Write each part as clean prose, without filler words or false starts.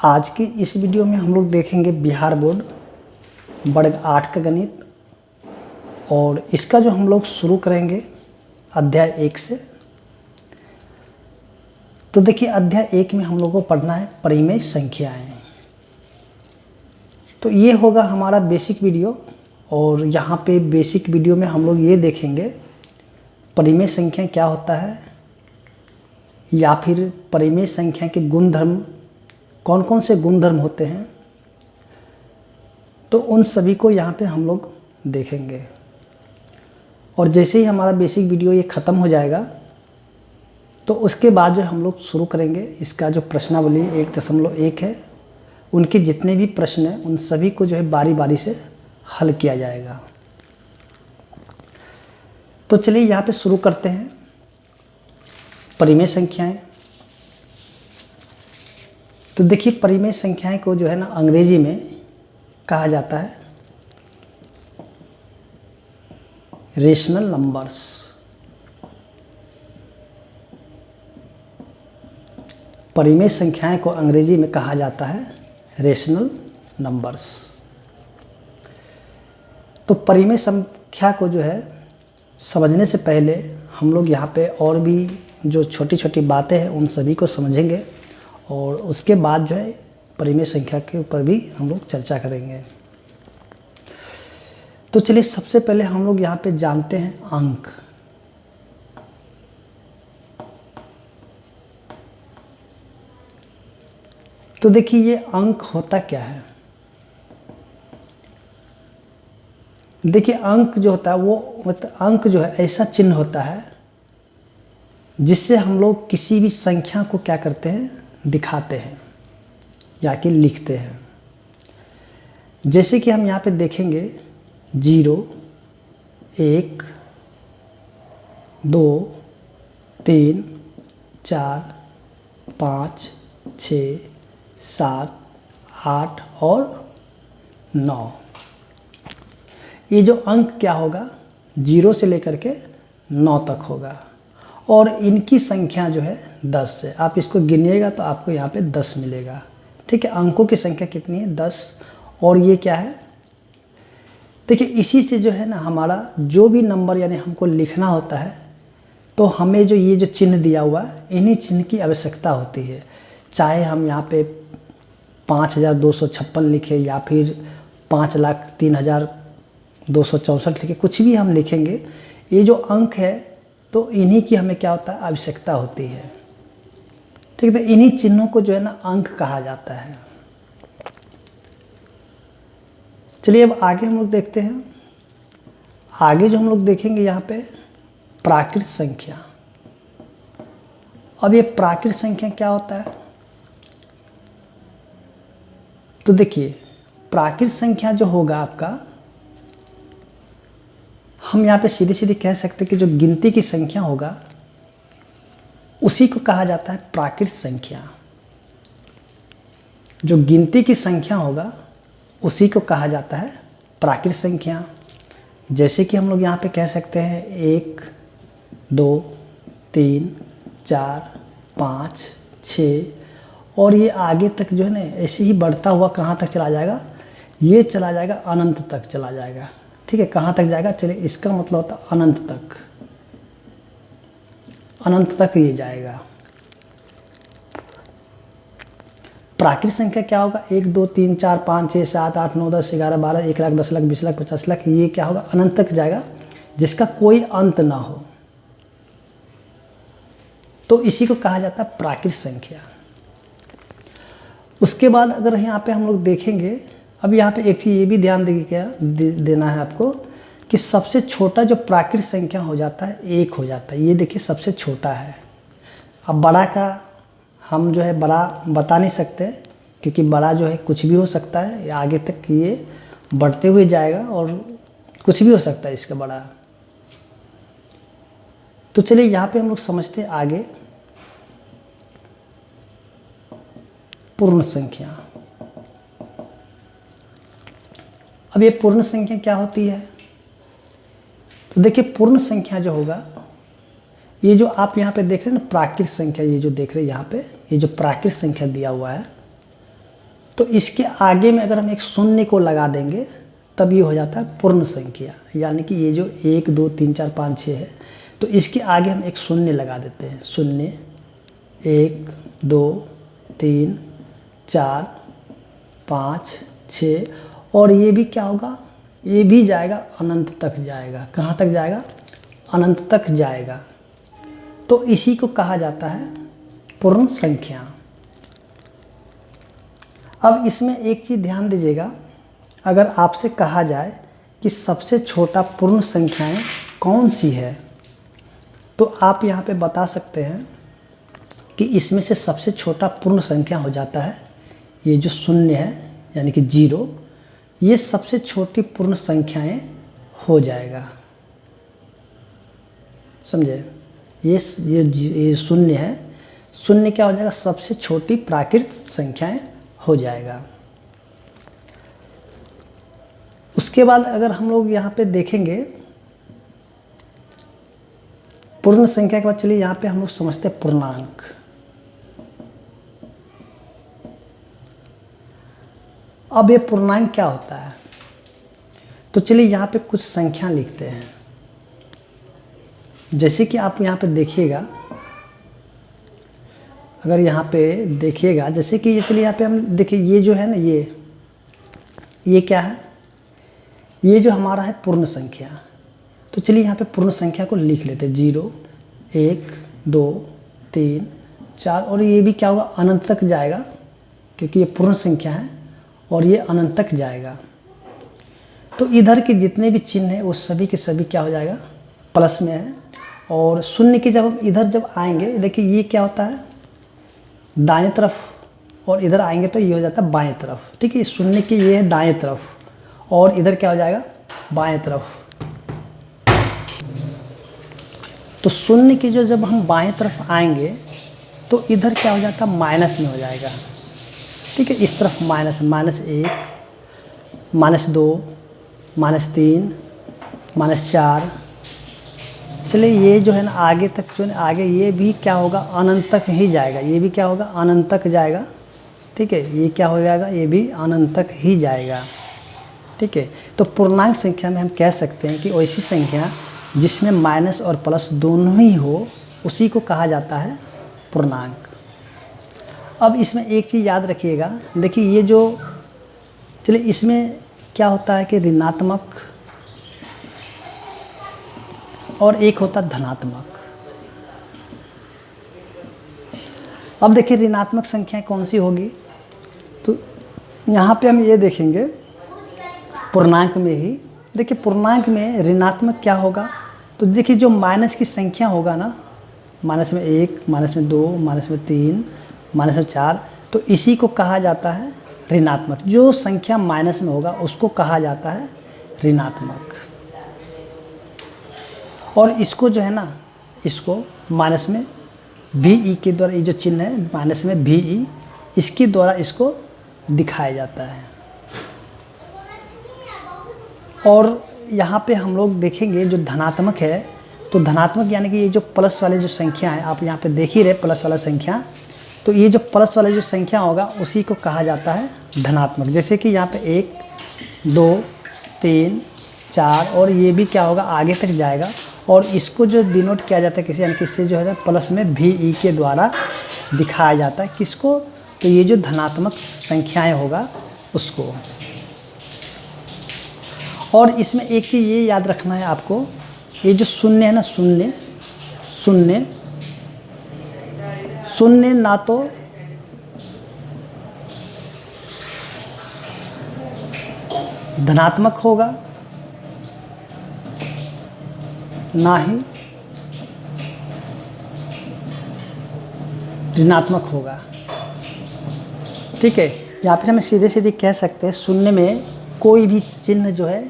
आज की इस वीडियो में हम लोग देखेंगे बिहार बोर्ड वर्ग 8 का गणित, और इसका जो हम लोग शुरू करेंगे अध्याय 1 से। तो देखिए, अध्याय 1 में हम लोगों को पढ़ना है परिमेय संख्याएं। तो ये होगा हमारा बेसिक वीडियो, और यहाँ पे बेसिक वीडियो में हम लोग ये देखेंगे परिमेय संख्या क्या होता है, या फिर परिमेय संख्या के गुणधर्म कौन कौन से गुणधर्म होते हैं। तो उन सभी को यहाँ पे हम लोग देखेंगे। और जैसे ही हमारा बेसिक वीडियो ये ख़त्म हो जाएगा तो उसके बाद जो हम लोग शुरू करेंगे इसका जो प्रश्नावली 1.1 है, उनके जितने भी प्रश्न हैं उन सभी को जो है बारी बारी से हल किया जाएगा। तो चलिए यहाँ पे शुरू करते हैं परिमेय संख्याएं। तो देखिए, परिमेय संख्याएं को जो है ना अंग्रेजी में कहा जाता है रेशनल नंबर्स। परिमेय संख्याएं को अंग्रेजी में कहा जाता है रेशनल नंबर्स। तो परिमेय संख्या को जो है समझने से पहले हम लोग यहाँ पे और भी जो छोटी छोटी बातें हैं उन सभी को समझेंगे, और उसके बाद जो है परिमेय संख्या के ऊपर भी हम लोग चर्चा करेंगे। तो चलिए, सबसे पहले हम लोग यहाँ पे जानते हैं अंक। तो देखिए, ये अंक होता क्या है। देखिए, अंक जो होता है वो मतलब अंक जो है ऐसा चिन्ह होता है जिससे हम लोग किसी भी संख्या को क्या करते हैं, दिखाते हैं या कि लिखते हैं। जैसे कि हम यहाँ पे देखेंगे 0, 1, 2, 3, 4, 5, 6, 7, 8 और 9। ये जो अंक क्या होगा, 0 से लेकर के 9 तक होगा, और इनकी संख्या जो है 10 है। आप इसको गिनिएगा तो आपको यहाँ पे 10 मिलेगा। ठीक है, अंकों की संख्या कितनी है, 10। और ये क्या है, देखिए इसी से जो है ना हमारा जो भी नंबर यानी हमको लिखना होता है तो हमें जो ये जो चिन्ह दिया हुआ है इन्हीं चिन्ह की आवश्यकता होती है। चाहे हम यहाँ पे 5256 लिखें या फिर 5,03,264 लिखें, कुछ भी हम लिखेंगे, ये जो अंक है तो इन्हीं की हमें क्या होता है, आवश्यकता होती है। ठीक है, तो इन्हीं चिन्हों को जो है ना अंक कहा जाता है। चलिए अब आगे हम लोग देखते हैं। आगे जो हम लोग देखेंगे यहाँ पे प्राकृत संख्या। अब ये प्राकृत संख्या क्या होता है, तो देखिए प्राकृत संख्या जो होगा आपका, हम यहाँ पे सीधे सीधे कह सकते हैं कि जो गिनती की संख्या होगा उसी को कहा जाता है प्राकृत संख्या। जो गिनती की संख्या होगा उसी को कहा जाता है प्राकृत संख्या। जैसे कि हम लोग यहाँ पे कह सकते हैं 1, 2, 3, 4, 5, 6, और ये आगे तक जो है ना ऐसे ही बढ़ता हुआ कहाँ तक चला जाएगा, ये चला जाएगा अनंत तक चला जाएगा। ठीक है, कहाँ तक जाएगा, चलिए इसका मतलब होता है अनंत तक, अनंत तक ये जाएगा। प्राकृत संख्या क्या होगा, 1, 2, 3, 4, 5, 6, 7, 8, 9, 10, 11, 12, 1 लाख, 10 लाख, 20 लाख, 50 लाख, ये क्या होगा, अनंत तक जाएगा, जिसका कोई अंत ना हो। तो इसी को कहा जाता है प्राकृत संख्या। उसके बाद अगर यहाँ पे हम लोग देखेंगे, अब यहाँ पे एक चीज़ ये भी ध्यान देना है आपको कि सबसे छोटा जो प्राकृत संख्या हो जाता है 1 हो जाता है। ये देखिए सबसे छोटा है। अब बड़ा का हम जो है बड़ा बता नहीं सकते, क्योंकि बड़ा जो है कुछ भी हो सकता है, आगे तक ये बढ़ते हुए जाएगा और कुछ भी हो सकता है इसका बड़ा। तो चलिए यहाँ पे हम लोग समझते हैं आगे पूर्ण संख्या। अब ये पूर्ण संख्या क्या होती है, तो देखिए पूर्ण संख्या जो होगा, ये जो आप यहाँ पे देख रहे हैं ना प्राकृत संख्या, ये जो देख रहे हैं यहाँ पे, ये जो प्राकृत संख्या दिया हुआ है, तो इसके आगे में अगर हम एक शून्य को लगा देंगे तब ये हो जाता है पूर्ण संख्या। यानी कि ये जो 1 2 3 4 5 6 है, तो इसके आगे हम एक शून्य लगा देते हैं। शून्य, 1 2 3 4 5 6, और ये भी क्या होगा, ये भी जाएगा अनंत तक जाएगा। कहाँ तक जाएगा? अनंत तक जाएगा। तो इसी को कहा जाता है पूर्ण संख्या। अब इसमें एक चीज़ ध्यान दीजिएगा, अगर आपसे कहा जाए कि सबसे छोटा पूर्ण संख्याएं कौन सी है, तो आप यहाँ पे बता सकते हैं कि इसमें से सबसे छोटा पूर्ण संख्या हो जाता है ये जो शून्य है, यानी कि 0, ये सबसे छोटी पूर्ण संख्याएं हो जाएगा। समझे? ये शून्य है, शून्य क्या हो जाएगा? सबसे छोटी प्राकृत संख्याएं हो जाएगा। उसके बाद अगर हम लोग यहाँ पे देखेंगे पूर्ण संख्या के बाद, चलिए यहाँ पे हम लोग समझते हैं पूर्णांक। अब ये पूर्णांक क्या होता है, तो चलिए यहाँ पे कुछ संख्या लिखते हैं। जैसे कि आप यहाँ पे देखिएगा, अगर यहाँ पे देखिएगा, जैसे कि ये, चलिए यहाँ पे हम देखिए, ये जो है ना, ये क्या है? ये जो हमारा है पूर्ण संख्या। तो चलिए यहाँ पे पूर्ण संख्या को लिख लेते हैं। 0 1 2 3 4, और ये भी क्या होगा? अनंत तक जाएगा, क्योंकि ये पूर्ण संख्या है और ये अनंत तक जाएगा। तो इधर के जितने भी चिन्ह हैं वो सभी के सभी क्या हो जाएगा? प्लस में है। और शून्य की जब हम इधर जब आएंगे, देखिए ये क्या होता है? दाएं तरफ, और इधर आएंगे तो ये हो जाता है बाएं तरफ। ठीक है, शून्य की ये है दाएं तरफ, और इधर क्या हो जाएगा? बाएं तरफ। तो शून्य की जो जब हम बाएं तरफ आएंगे तो इधर क्या हो जाता है? माइनस में हो जाएगा। ठीक है, इस तरफ माइनस, -1 -2 -3 -4। चलिए ये जो है ना आगे तक, जो आगे ये भी क्या होगा? अनंत तक ही जाएगा। ये भी क्या होगा? अनंत तक जाएगा। ठीक है, ये क्या हो जाएगा? ये भी अनंत तक ही जाएगा। ठीक है, तो पूर्णांक संख्या में हम कह सकते हैं कि ऐसी संख्या जिसमें माइनस और प्लस दोनों ही हो, उसी को कहा जाता है पूर्णांक। अब इसमें एक चीज़ याद रखिएगा, देखिए ये जो, चलिए इसमें क्या होता है कि ऋणात्मक और एक होता है धनात्मक। अब देखिए ऋणात्मक संख्याएं कौन सी होगी, तो यहाँ पे हम ये देखेंगे पूर्णांक में ही। देखिए पूर्णांक में ऋणात्मक क्या होगा, तो देखिए जो माइनस की संख्या होगा ना, -1 -2 -3 -4, तो इसी को कहा जाता है ऋणात्मक। जो संख्या माइनस में होगा उसको कहा जाता है ऋणात्मक। और इसको जो है ना, इसको माइनस में VE के द्वारा, ये जो चिन्ह है माइनस में VE, इसके द्वारा इसको दिखाया जाता है। और यहाँ पे हम लोग देखेंगे जो धनात्मक है, तो धनात्मक यानी कि ये जो प्लस वाले जो संख्या है, आप यहाँ पे देख ही रहे प्लस वाला संख्या, तो ये जो प्लस वाला जो संख्या होगा उसी को कहा जाता है धनात्मक। जैसे कि यहाँ पे 1 2 3 4, और ये भी क्या होगा? आगे तक जाएगा। और इसको जो डिनोट किया जाता है किसी, यानी कि इससे जो है प्लस में VE के द्वारा दिखाया जाता है। किसको? तो ये जो धनात्मक संख्याएं होगा उसको। और इसमें एक चीज़ ये याद रखना है आपको, ये जो शून्य है ना, शून्य शून्य शून्य ना तो धनात्मक होगा ना ही ऋणात्मक होगा। ठीक है, यहाँ पर हमें सीधे सीधे कह सकते हैं शून्य में कोई भी चिन्ह जो है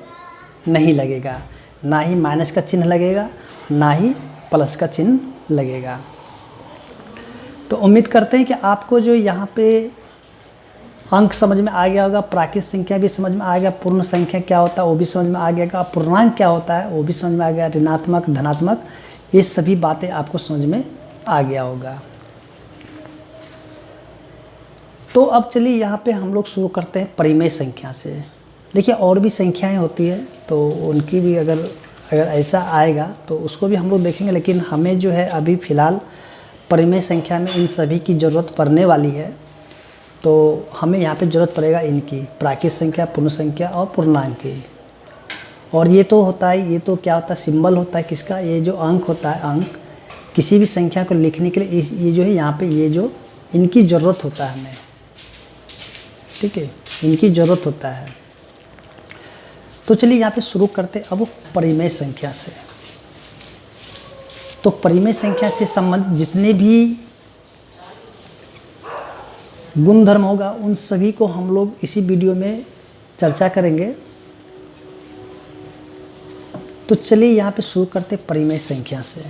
नहीं लगेगा, ना ही माइनस का चिन्ह लगेगा, ना ही प्लस का चिन्ह लगेगा। तो उम्मीद करते हैं कि आपको जो यहाँ पे अंक समझ में आ गया होगा, प्राकृत संख्या भी समझ में आ गया, पूर्ण संख्या क्या होता है वो भी समझ में आ गया, पूर्णांक क्या होता है वो भी समझ में आ गया, ऋणात्मक धनात्मक ये सभी बातें आपको समझ में आ गया होगा। तो अब चलिए यहाँ पे हम लोग शुरू करते हैं परिमेय संख्या से। देखिए और भी संख्याएं होती है तो उनकी भी अगर ऐसा आएगा तो उसको भी हम लोग देखेंगे, लेकिन हमें जो है अभी फ़िलहाल परिमेय संख्या में इन सभी की ज़रूरत पड़ने वाली है। तो हमें यहाँ पे ज़रूरत पड़ेगा इनकी, प्राकृत संख्या, पूर्ण संख्या और पूर्णांक की। और ये तो होता है, ये तो क्या होता है, सिंबल होता है किसका, ये जो अंक होता है, अंक किसी भी संख्या को लिखने के लिए ये जो है यहाँ पे ये जो इनकी ज़रूरत होता है हमें, ठीक है, इनकी ज़रूरत होता है। तो चलिए यहाँ पे शुरू करते अब परिमेय संख्या से। तो परिमेय संख्या से संबंधित जितने भी गुणधर्म होगा उन सभी को हम लोग इसी वीडियो में चर्चा करेंगे। तो चलिए यहाँ पे शुरू करते परिमेय संख्या से।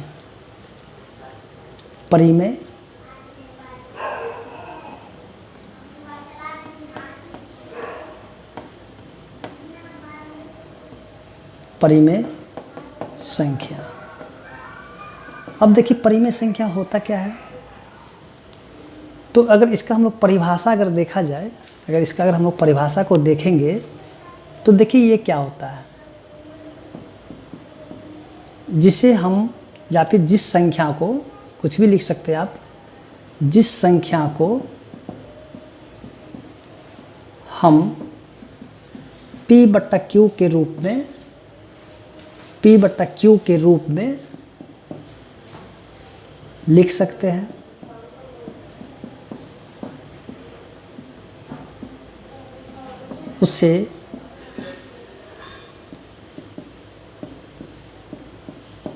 परिमेय संख्या। अब देखिए परिमेय संख्या होता क्या है। तो अगर इसका हम लोग परिभाषा अगर देखा जाए, अगर हम लोग परिभाषा को देखेंगे तो देखिए ये क्या होता है, जिसे हम या फिर जिस संख्या को, कुछ भी लिख सकते हैं आप, जिस संख्या को हम P/Q के रूप में, P/Q के रूप में लिख सकते हैं, उससे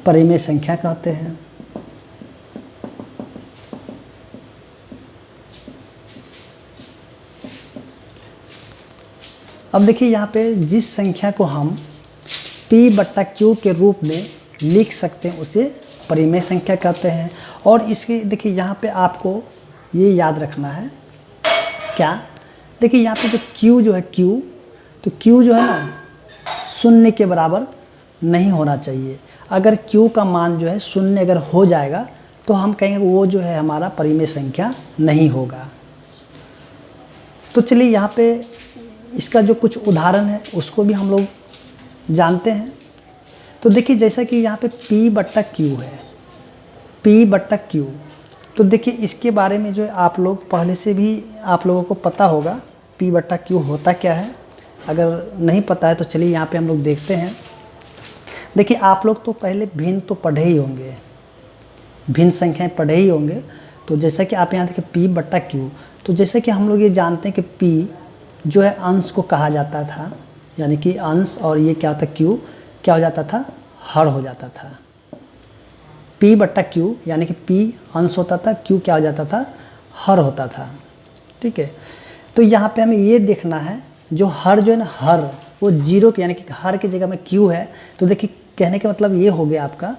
परिमेय संख्या कहते हैं। अब देखिए यहाँ पे जिस संख्या को हम P/Q के रूप में लिख सकते हैं उसे परिमेय संख्या कहते हैं। और इसके देखिए यहाँ पे आपको ये याद रखना है क्या, देखिए यहाँ पे जो Q जो है, तो Q जो है ना शून्य के बराबर नहीं होना चाहिए। अगर Q का मान जो है शून्य अगर हो जाएगा तो हम कहेंगे वो जो है हमारा परिमेय संख्या नहीं होगा। तो चलिए यहाँ पे इसका जो कुछ उदाहरण है उसको भी हम लोग जानते हैं। तो देखिए जैसा कि यहाँ पे P/Q है, P/Q, तो देखिए इसके बारे में जो है आप लोग पहले से भी आप लोगों को पता होगा P/Q होता क्या है। अगर नहीं पता है तो चलिए यहाँ पे हम लोग देखते हैं। देखिए आप लोग तो पहले भिन्न तो पढ़े ही होंगे, भिन्न संख्याएं पढ़े ही होंगे। तो जैसा कि आप यहाँ देखिए P/Q, तो जैसे कि हम लोग ये जानते हैं कि P जो है अंश को कहा जाता था, यानी कि अंश, और ये क्या होता है Q क्या हो जाता था, हर हो जाता था। P/Q यानी कि P अंश होता था, Q क्या हो जाता था, हर होता था, ठीक है। तो यहाँ पे हमें ये देखना है जो हर जो है ना, हर वो जीरो के, यानी कि हर की जगह में Q है। तो देखिए कहने का मतलब ये हो गया आपका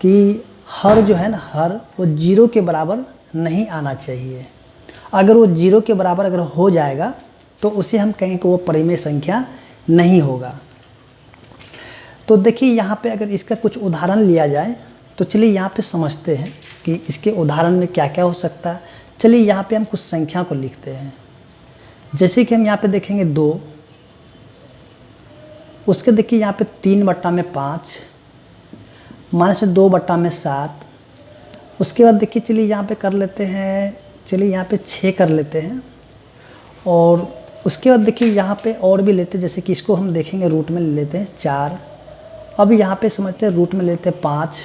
कि हर जो है ना, हर वो जीरो के बराबर नहीं आना चाहिए। अगर वो जीरो के बराबर अगर हो जाएगा तो उसे हम कहेंगे कि वो परिमेय संख्या नहीं होगा। तो देखिए यहाँ पे अगर इसका कुछ उदाहरण लिया जाए तो चलिए यहाँ पे समझते हैं कि इसके उदाहरण में क्या क्या हो सकता है। चलिए यहाँ पे हम कुछ संख्या को लिखते हैं। जैसे कि हम यहाँ पे देखेंगे 2, उसके देखिए यहाँ पे 3/5 माइनस 2/7। उसके बाद देखिए चलिए यहाँ पे कर लेते हैं, चलिए यहाँ पे 6 कर लेते हैं। और उसके बाद देखिए यहाँ पे और भी लेते हैं, जैसे कि इसको हम देखेंगे रूट में ले लेते हैं 4। अब यहाँ पे समझते हैं रूट में लेते हैं 5,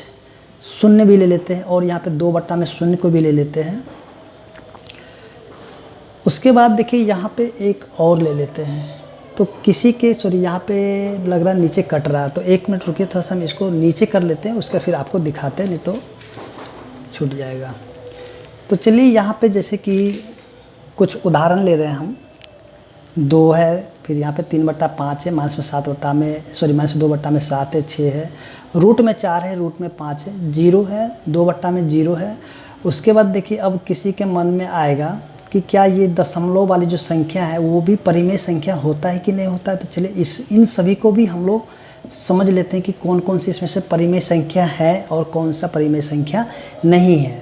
शून्य भी ले लेते हैं, और यहाँ पे 2/0 को भी ले लेते हैं। उसके बाद देखिए यहाँ पे एक और ले लेते हैं। तो किसी के, सॉरी यहाँ पे लग रहा है नीचे कट रहा है, तो 1 मिनट रुकिए, थोड़ा सा हम इसको नीचे कर लेते हैं, उसका फिर आपको दिखाते हैं, नहीं तो छूट जाएगा। तो चलिए यहाँ पे जैसे कि कुछ उदाहरण ले रहे हैं हम। 2 है, फिर यहाँ पे 3/5 है, माइनस 2/7 है, 6 है, रूट में 4 है, रूट में 5 है, 0 है, 2/0 है। उसके बाद देखिए अब किसी के मन में आएगा कि क्या ये दशमलव वाली जो संख्या है वो भी परिमेय संख्या होता है कि नहीं होता है। तो चलिए इन सभी को भी हम लोग समझ लेते हैं कि कौन कौन सी इसमें से परिमेय संख्या है और कौन सा परिमेय संख्या नहीं है।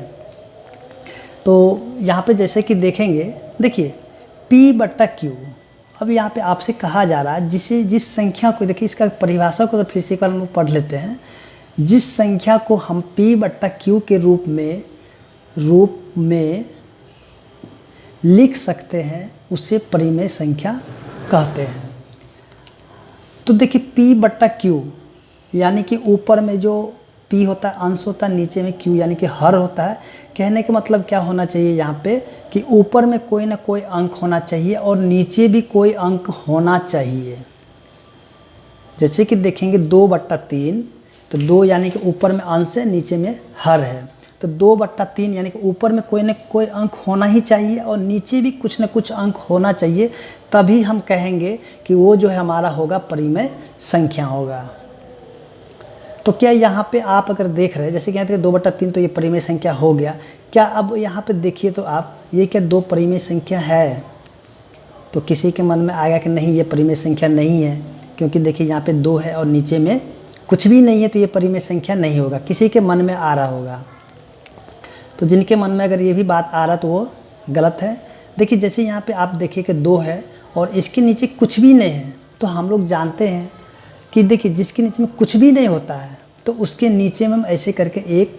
तो यहाँ पे जैसे कि देखेंगे, देखिए P/Q। अब यहाँ पे आपसे कहा जा रहा है जिस संख्या को, देखिए इसका परिभाषा को तो फिर से एक बार हम लोग पढ़ लेते हैं। जिस संख्या को हम P/Q के रूप में लिख सकते हैं उसे परिमेय संख्या कहते हैं। तो देखिए P/Q यानी कि ऊपर में जो P होता है अंश होता है, नीचे में Q यानी कि हर होता है। कहने का मतलब क्या होना चाहिए यहाँ पे कि ऊपर में कोई ना कोई अंक होना चाहिए और नीचे भी कोई अंक होना चाहिए। जैसे कि देखेंगे 2/3, तो 2 यानी कि ऊपर में अंश है, नीचे में हर है। तो 2/3 यानी कि ऊपर में कोई ना कोई अंक होना ही चाहिए और नीचे भी कुछ ना कुछ अंक होना चाहिए, तभी हम कहेंगे कि वो जो है हमारा होगा परिमेय संख्या होगा। तो क्या यहाँ पे आप अगर देख रहे हैं, जैसे कहते हैं 2/3 तो ये परिमेय संख्या हो गया। क्या अब यहाँ पे देखिए तो आप ये क्या 2 परिमेय संख्या है? तो किसी के मन में आएगा कि नहीं ये परिमेय संख्या नहीं है, क्योंकि देखिए यहाँ पे 2 है और नीचे में कुछ भी नहीं है, तो ये परिमेय संख्या नहीं होगा। किसी के मन में आ रहा होगा। तो जिनके मन में अगर ये भी बात आ रहा तो वो गलत है। देखिए जैसे यहाँ पे आप देखिए कि 2 है और इसके नीचे कुछ भी नहीं है, तो हम लोग जानते हैं कि देखिए जिसके नीचे में कुछ भी नहीं होता है तो उसके नीचे में हम ऐसे करके 1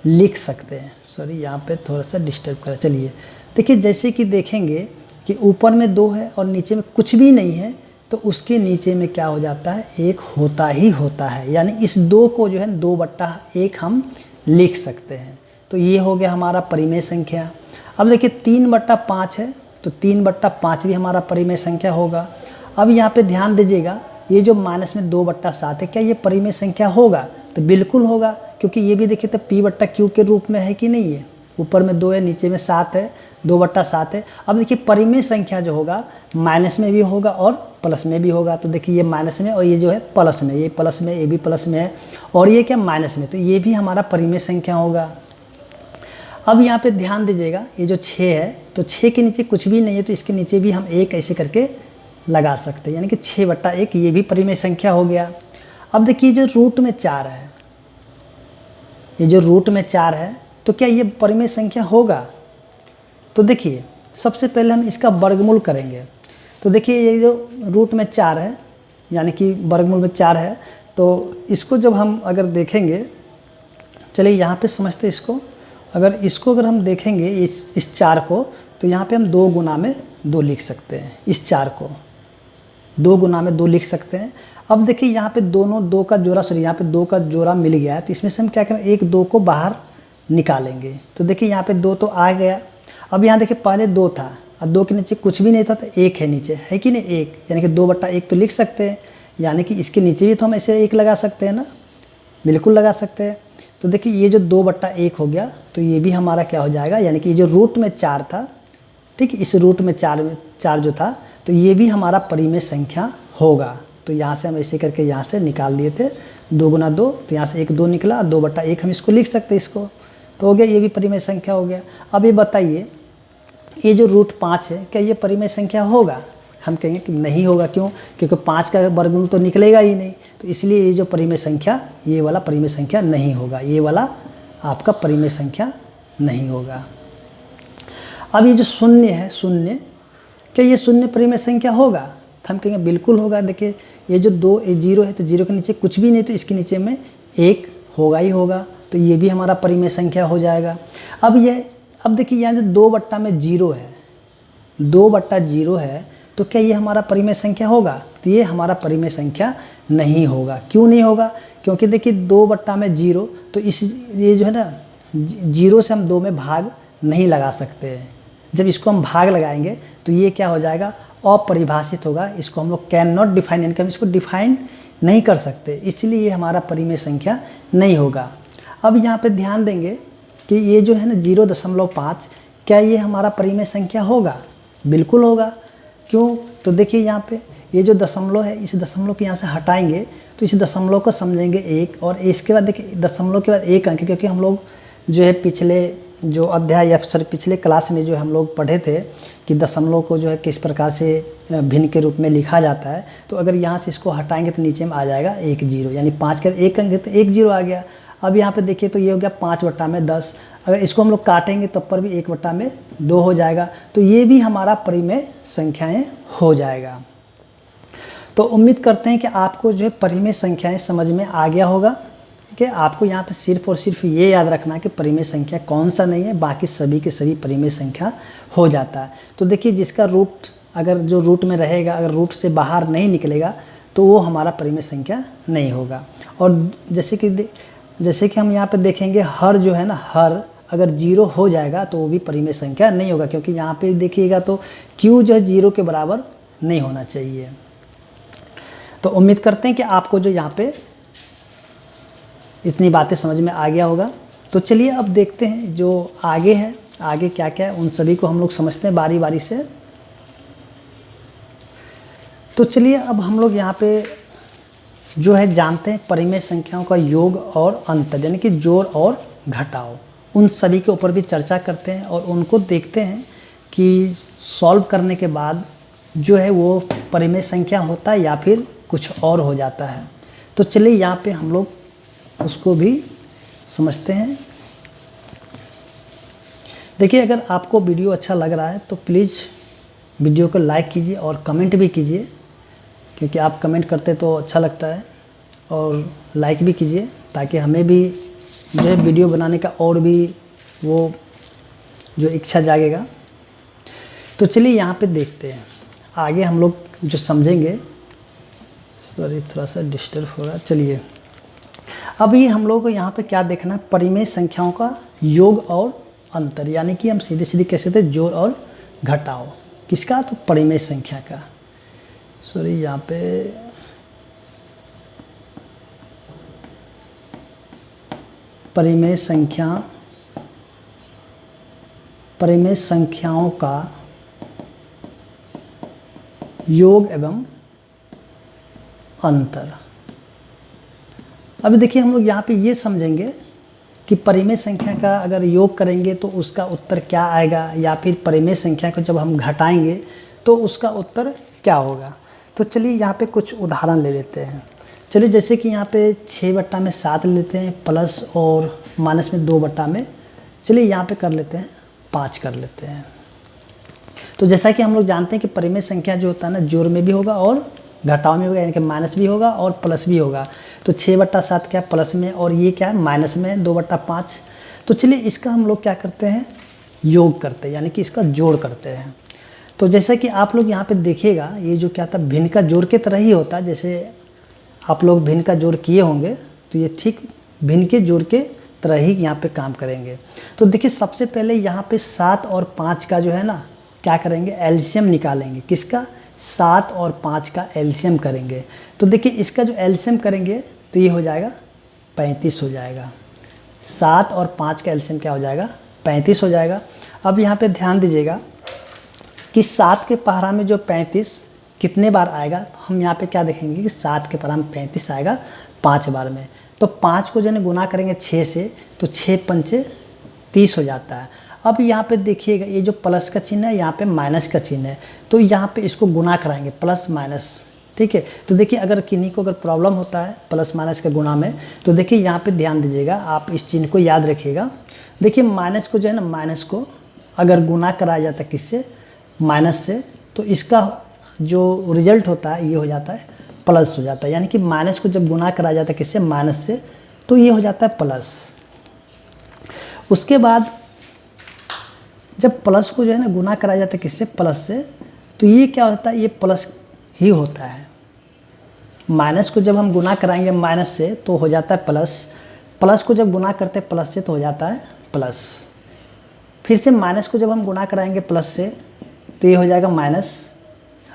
लिख सकते हैं। सॉरी यहाँ पे थोड़ा सा डिस्टर्ब करा। चलिए देखिए जैसे कि देखेंगे कि ऊपर में 2 है और नीचे में कुछ भी नहीं है, तो उसके नीचे में क्या हो जाता है 1 होता ही होता है। यानी इस 2 को जो है 2/1 हम लिख सकते हैं। तो ये हो गया हमारा परिमेय संख्या। अब देखिए 3/5 है, तो 3/5 भी हमारा परिमेय संख्या होगा। अब यहाँ पे ध्यान दीजिएगा, ये जो माइनस में 2/7 है, क्या ये परिमेय संख्या होगा? तो बिल्कुल होगा, क्योंकि ये भी देखिए तो P/Q के रूप में है कि नहीं है। ऊपर में 2 है, नीचे में 7 है, 2/7 है। अब देखिए परिमेय संख्या जो होगा माइनस में भी होगा और प्लस में भी होगा। तो देखिए ये माइनस में और ये जो है प्लस में, ये प्लस में, ये भी प्लस में है और ये क्या माइनस में, तो ये भी हमारा परिमेय संख्या होगा। अब यहाँ पे ध्यान दीजिएगा, ये जो 6 है, तो 6 के नीचे कुछ भी नहीं है, तो इसके नीचे भी हम 1 ऐसे करके लगा सकते हैं, यानी कि 6/1 ये भी परिमेय संख्या हो गया। अब देखिए जो रूट में 4 है, ये जो रूट में 4 है, तो क्या ये परिमेय संख्या होगा? तो देखिए सबसे पहले हम इसका वर्गमूल करेंगे। तो देखिए ये जो रूट में 4 है यानी कि वर्गमूल में 4 है, तो इसको जब हम अगर देखेंगे, चलिए यहाँ पे समझते इसको। अगर हम देखेंगे इस 4 को, तो यहाँ पे हम 2 गुना में 2 लिख सकते हैं। इस 4 को 2 गुना में 2 लिख सकते हैं। अब देखिए यहाँ पे दोनों 2 का जोड़ा, सॉरी यहाँ पे 2 का जोड़ा मिल गया है, तो इसमें से हम क्या करें 1 2 को बाहर निकालेंगे। तो देखिए यहाँ पे 2 तो आ गया। अब यहाँ देखिए पहले 2 था और 2 के नीचे कुछ भी नहीं था, तो 1 है नीचे, है कि नहीं 1, यानी कि 2/1 तो लिख सकते हैं। यानी कि इसके नीचे भी तो हम ऐसे 1 लगा सकते हैं ना, बिल्कुल लगा सकते हैं। तो देखिए ये जो 2/1 हो गया, तो ये भी हमारा क्या हो जाएगा, यानी कि ये जो रूट में 4 था, ठीक, इस रूट में 4 जो था, तो ये भी हमारा परिमेय संख्या होगा। तो यहाँ से हम ऐसे करके यहाँ से निकाल दिए थे 2 गुना 2, तो यहाँ से 1 2 निकला, 2/1 हम इसको लिख सकते हैं इसको, तो हो गया, ये भी परिमेय संख्या हो गया। अब ये बताइए ये जो रूट 5 है, क्या ये परिमेय संख्या होगा? हम कहेंगे कि नहीं होगा। क्यों? क्योंकि 5 का वर्गमूल तो निकलेगा ही नहीं, तो इसलिए ये जो परिमेय संख्या, ये वाला परिमेय संख्या नहीं होगा, ये वाला आपका परिमेय संख्या नहीं होगा। अब ये जो 0 है, 0, क्या ये 0 परिमेय संख्या होगा? तो हम कहेंगे बिल्कुल होगा। देखिए ये जो 2 0 है, तो 0 के नीचे कुछ भी नहीं, तो इसके नीचे में 1 होगा ही होगा, तो ये भी हमारा परिमेय संख्या हो जाएगा। अब देखिए यहाँ जो 2/0 है, 2/0 है, तो क्या ये हमारा परिमेय संख्या होगा? तो ये हमारा परिमेय संख्या नहीं होगा। क्यों नहीं होगा? क्योंकि देखिए 2/0, तो ये जो है ना 0 से हम 2 में भाग नहीं लगा सकते हैं। जब इसको हम भाग लगाएंगे तो ये क्या हो जाएगा, अपरिभाषित होगा। इसको हम लोग कैन नॉट डिफाइन, यानी कि हम इसको डिफाइन नहीं कर सकते, इसलिए ये हमारा परिमेय संख्या नहीं होगा। अब यहाँ पे ध्यान देंगे कि ये जो है ना 0.5, क्या ये हमारा परिमेय संख्या होगा? बिल्कुल होगा। क्यों? तो देखिए यहाँ पे ये जो दशमलव है, इस दशमलव को यहाँ से हटाएंगे, तो इस दशमलव को समझेंगे 1, और इसके बाद देखिए दशमलव के बाद 1 अंक, क्योंकि हम लोग जो है पिछले जो अध्याय या फिर पिछले क्लास में जो हम लोग पढ़े थे कि दशमलव को जो है किस प्रकार से भिन्न के रूप में लिखा जाता है। तो अगर यहाँ से इसको हटाएंगे तो नीचे में आ जाएगा 1 0, यानी 5 का 1 अंक है तो 1 0 आ गया। अब यहाँ पे देखिए तो ये हो गया 5/10। अगर इसको हम लोग काटेंगे तब पर भी 1/2 हो जाएगा, तो ये भी हमारा परिमेय संख्याएं हो जाएगा। तो उम्मीद करते हैं कि आपको जो है परिमेय संख्याएं समझ में आ गया होगा। ठीक है, आपको यहाँ पे सिर्फ और सिर्फ ये याद रखना है कि परिमेय संख्या कौन सा नहीं है, बाकी सभी के सभी परिमेय संख्या हो जाता है। तो देखिए जिसका रूट अगर जो रूट में रहेगा, अगर रूट से बाहर नहीं निकलेगा तो वो हमारा परिमेय संख्या नहीं होगा। और जैसे कि हम यहाँ पे देखेंगे हर जो है ना, हर अगर 0 हो जाएगा तो वो भी परिमेय संख्या नहीं होगा, क्योंकि यहाँ पे देखिएगा तो q जो है 0 के बराबर नहीं होना चाहिए। तो उम्मीद करते हैं कि आपको जो यहाँ पे इतनी बातें समझ में आ गया होगा। तो चलिए अब देखते हैं जो आगे है, आगे क्या क्या है उन सभी को हम लोग समझते हैं बारी बारी से। तो चलिए अब हम लोग यहाँ पे जो है जानते हैं परिमेय संख्याओं का योग और अंतर, यानी कि जोड़ और घटाव, उन सभी के ऊपर भी चर्चा करते हैं और उनको देखते हैं कि सॉल्व करने के बाद जो है वो परिमेय संख्या होता है या फिर कुछ और हो जाता है। तो चलिए यहाँ पे हम लोग उसको भी समझते हैं। देखिए अगर आपको वीडियो अच्छा लग रहा है तो प्लीज़ वीडियो को लाइक कीजिए और कमेंट भी कीजिए, क्योंकि आप कमेंट करते तो अच्छा लगता है, और लाइक भी कीजिए ताकि हमें भी जो है वीडियो बनाने का और भी वो जो इच्छा जागेगा। तो चलिए यहाँ पे देखते हैं आगे हम लोग जो समझेंगे। सॉरी थोड़ा सा डिस्टर्ब हो रहा है। चलिए अभी हम लोग को यहाँ पे क्या देखना है, परिमेय संख्याओं का योग और अंतर, यानी कि हम सीधे सीधे कह सकते हैं जोड़ और घटाव। किसका? तो परिमेय संख्या का। सॉरी यहाँ पे परिमेय संख्याओं का योग एवं अंतर। अभी देखिए हम लोग यहाँ पे ये समझेंगे कि परिमेय संख्या का अगर योग करेंगे तो उसका उत्तर क्या आएगा, या फिर परिमेय संख्या को जब हम घटाएंगे तो उसका उत्तर क्या होगा। तो चलिए यहाँ पे कुछ उदाहरण ले लेते हैं। चलिए जैसे कि यहाँ पे 6/7 लेते हैं, प्लस और माइनस में 2/, चलिए यहाँ पे कर लेते हैं 5 कर लेते हैं। तो जैसा कि हम लोग जानते हैं कि परिमेय संख्या जो होता है ना, जोड़ में भी होगा और घटाव में होगा, यानी कि माइनस भी होगा और प्लस भी होगा। तो 6/7 क्या है प्लस में, और ये क्या है माइनस में 2/5। तो चलिए इसका हम लोग क्या करते हैं, योग करते हैं, यानी कि इसका जोड़ करते हैं। तो जैसा कि आप लोग यहाँ पे देखिएगा, ये जो क्या था भिन्न का जोड़ के तरह ही होता है। जैसे आप लोग भिन्न का जोड़ किए होंगे तो ये ठीक भिन्न के जोड़ के तरह ही यहाँ पे काम करेंगे। तो देखिए सबसे पहले यहाँ पे 7 और 5 का जो है ना क्या करेंगे, एलसीएम निकालेंगे। किसका? 7 और 5 का एलसीएम करेंगे। तो देखिए इसका जो एलसीएम करेंगे तो ये हो जाएगा 35 हो जाएगा। 7 और 5 का एलसीएम क्या हो जाएगा, 35 हो जाएगा। अब यहाँ पे ध्यान दीजिएगा कि 7 के पहाड़ा में जो 35 कितने बार आएगा, तो हम यहाँ पे क्या देखेंगे कि 7 के पहाड़ा में 35 आएगा 5 बार में। तो 5 को जो है गुना करेंगे 6 से, तो 6×5 30 हो जाता है। अब यहाँ पे देखिएगा ये जो प्लस का चिन्ह है, यहाँ पे माइनस का चिन्ह है, तो यहाँ पे इसको गुना कराएंगे प्लस माइनस। ठीक है, तो देखिए अगर किन्हीं को अगर प्रॉब्लम होता है प्लस माइनस के गुना में, तो देखिए यहाँ पे ध्यान दीजिएगा, आप इस चिन्ह को याद रखिएगा। देखिए माइनस को जो है ना, माइनस को अगर गुना कराया जाता है किससे, माइनस से, तो इसका जो रिजल्ट होता है ये हो जाता है प्लस हो जाता है। यानी कि माइनस को जब गुना कराया जाता है किससे, माइनस से, तो ये हो जाता है प्लस। उसके बाद जब प्लस को जो है ना गुना कराया जाता है किससे, प्लस से, तो ये क्या होता है, ये प्लस ही होता है। माइनस को जब हम गुना कराएंगे माइनस से तो हो जाता है प्लस, प्लस को जब गुना करते हैं प्लस से तो हो जाता है प्लस। फिर से माइनस को जब हम गुना कराएंगे प्लस से तो ये हो जाएगा माइनस।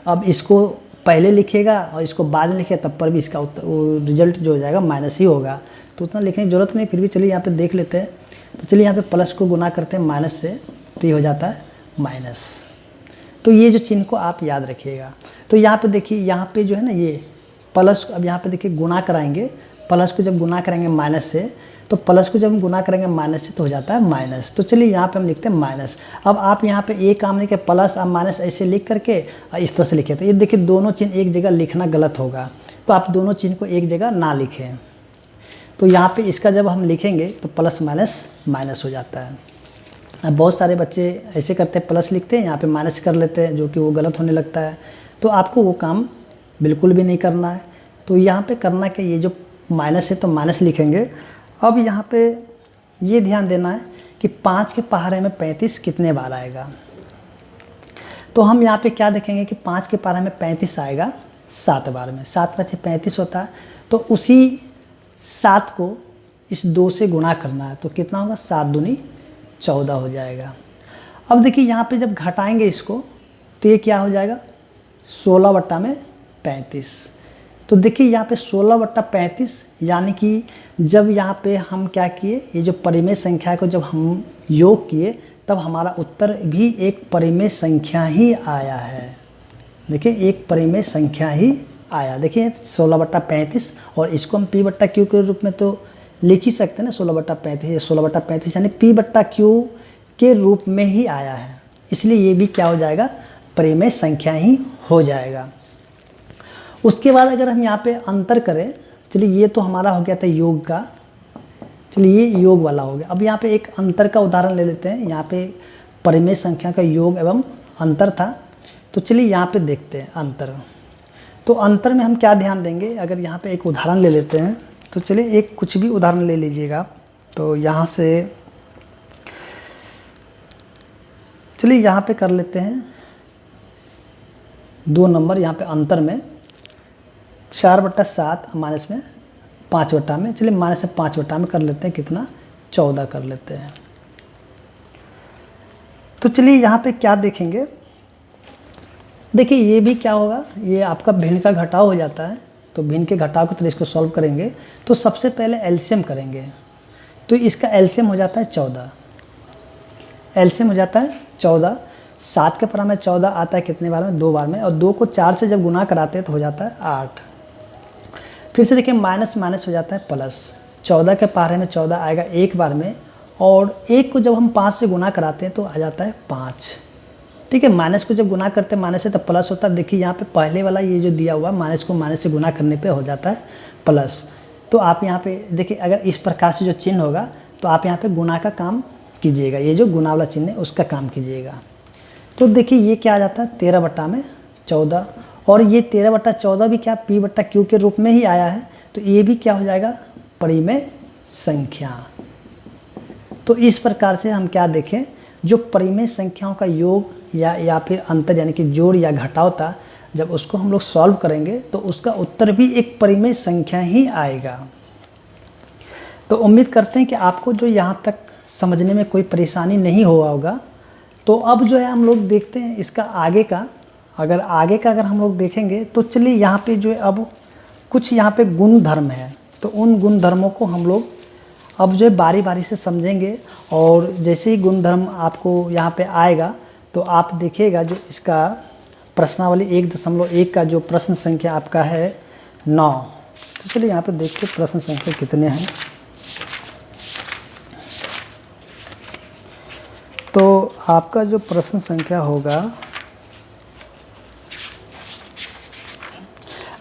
अब इसको पहले लिखिएगा और इसको बाद में लिखिएगा तब पर भी इसका रिजल्ट जो हो जाएगा माइनस ही होगा, तो उतना लिखने की ज़रूरत नहीं। फिर भी चलिए यहाँ पे देख लेते हैं। तो चलिए यहाँ पे प्लस को गुना करते हैं माइनस से, तो ये हो जाता है माइनस। तो ये जो चिन्ह को आप याद रखिएगा। तो यहाँ पे देखिए, यहाँ पे जो है ना ये प्लस, अब यहाँ पे देखिए गुना कराएंगे, प्लस को जब गुना करेंगे माइनस से, तो प्लस को जब हम गुना करेंगे माइनस से तो हो जाता है माइनस। तो चलिए यहाँ पे हम लिखते हैं माइनस। अब आप यहाँ पे एक काम नहीं कि प्लस और माइनस ऐसे लिख करके इस तरह से लिखे, तो ये देखिए दोनों चिन्ह एक जगह लिखना गलत होगा, तो आप दोनों चिन्ह को एक जगह ना लिखें। तो यहाँ पे इसका जब हम लिखेंगे तो प्लस माइनस माइनस हो जाता है। अब बहुत सारे बच्चे ऐसे करते हैं, प्लस लिखते हैं यहाँ पे माइनस कर लेते हैं, जो कि वो गलत होने लगता है। तो आपको वो काम बिल्कुल भी नहीं करना है। तो यहाँ पे करना क्या, ये जो माइनस है तो माइनस लिखेंगे। अब यहाँ पे ये ध्यान देना है कि 5 के पहाड़े में 35 कितने बार आएगा। तो हम यहाँ पे क्या देखेंगे कि 5 के पहाड़े में 35 आएगा 7 बार में। 7 5 35 होता है, तो उसी 7 को इस 2 से गुणा करना है। तो कितना होगा, 7 दूनी 14 हो जाएगा। अब देखिए यहाँ पे जब घटाएंगे इसको तो ये क्या हो जाएगा, 16/35। तो देखिए यहाँ पे 16/35 यानी कि जब यहाँ पे हम क्या किए, ये जो परिमेय संख्या को जब हम योग किए तब हमारा उत्तर भी एक परिमेय संख्या ही आया है। देखिए एक परिमेय संख्या ही आया। देखिए 16/35 और इसको हम P/Q के रूप में तो लिख ही सकते हैं ना। 16/35 ये 16/35 यानी P/Q के रूप में ही आया है, इसलिए ये भी क्या हो जाएगा, परिमेय संख्या ही हो जाएगा। उसके बाद अगर हम यहाँ पे अंतर करें, चलिए ये तो हमारा हो गया था योग का, चलिए ये योग वाला हो गया। अब यहाँ पे एक अंतर का उदाहरण ले लेते हैं। यहाँ पे परिमेय संख्या का योग एवं अंतर था, तो चलिए यहाँ पे देखते हैं अंतर। तो अंतर में हम क्या ध्यान देंगे, अगर यहाँ पे एक उदाहरण ले लेते हैं, तो चलिए एक कुछ भी उदाहरण ले लीजिएगा। तो यहाँ से चलिए यहाँ पे कर लेते हैं 2 नंबर। यहाँ पे अंतर में 4/7 माइनस में 5/, में चलिए माइनस में 5/, में कर लेते हैं कितना, 14 कर लेते हैं। तो चलिए यहाँ पे क्या देखेंगे, देखिए ये भी क्या होगा, ये आपका भिन्न का घटाव हो जाता है। तो भिन्न के घटाव की तरह इसको सॉल्व करेंगे। तो सबसे पहले एलसीएम करेंगे, तो इसका एलसीएम हो जाता है 14। एलसीएम हो जाता है 14। 7 के पहाड़े में 14 आता है कितने बार में, 2 बार में, और 2 को 4 से जब गुना कराते हैं तो हो जाता है 8। फिर से देखिए माइनस माइनस हो जाता है प्लस। 14 के पहाड़े में 14 आएगा 1 बार में, और 1 को जब हम 5 से गुना कराते हैं तो आ जाता है 5। ठीक है, माइनस को जब गुना करते हैं माइनस से तो प्लस होता है। देखिए यहाँ पे पहले वाला ये जो दिया हुआ माइनस को माइनस से गुना करने पे हो जाता है प्लस। तो आप यहाँ पे देखिए अगर इस प्रकार से जो चिन्ह होगा तो आप यहाँ पे गुना का काम कीजिएगा, ये जो गुना वाला चिन्ह है उसका काम कीजिएगा। तो देखिए ये क्या आ जाता है 13/14, और ये 13/14 भी क्या P/Q के रूप में ही आया है। तो ये भी क्या हो जाएगा, परिमेय संख्या। तो इस प्रकार से हम क्या देखें, जो परिमेय संख्याओं का योग या फिर अंतर यानी कि जोड़ या घटाव था, जब उसको हम लोग सॉल्व करेंगे तो उसका उत्तर भी एक परिमेय संख्या ही आएगा। तो उम्मीद करते हैं कि आपको जो यहाँ तक समझने में कोई परेशानी नहीं हुआ होगा। तो अब जो है हम लोग देखते हैं इसका आगे का। अगर आगे का अगर हम लोग देखेंगे तो चलिए यहाँ पे जो है अब कुछ यहाँ पे गुण धर्म है, तो उन गुण धर्मों को हम लोग अब जो है बारी बारी से समझेंगे। और जैसे ही गुण धर्म आपको यहाँ पे आएगा तो आप देखिएगा जो इसका प्रश्नावली 1.1 का जो प्रश्न संख्या आपका है 9। तो चलिए यहाँ पे देखते प्रश्न संख्या कितने हैं। तो आपका जो प्रश्न संख्या होगा,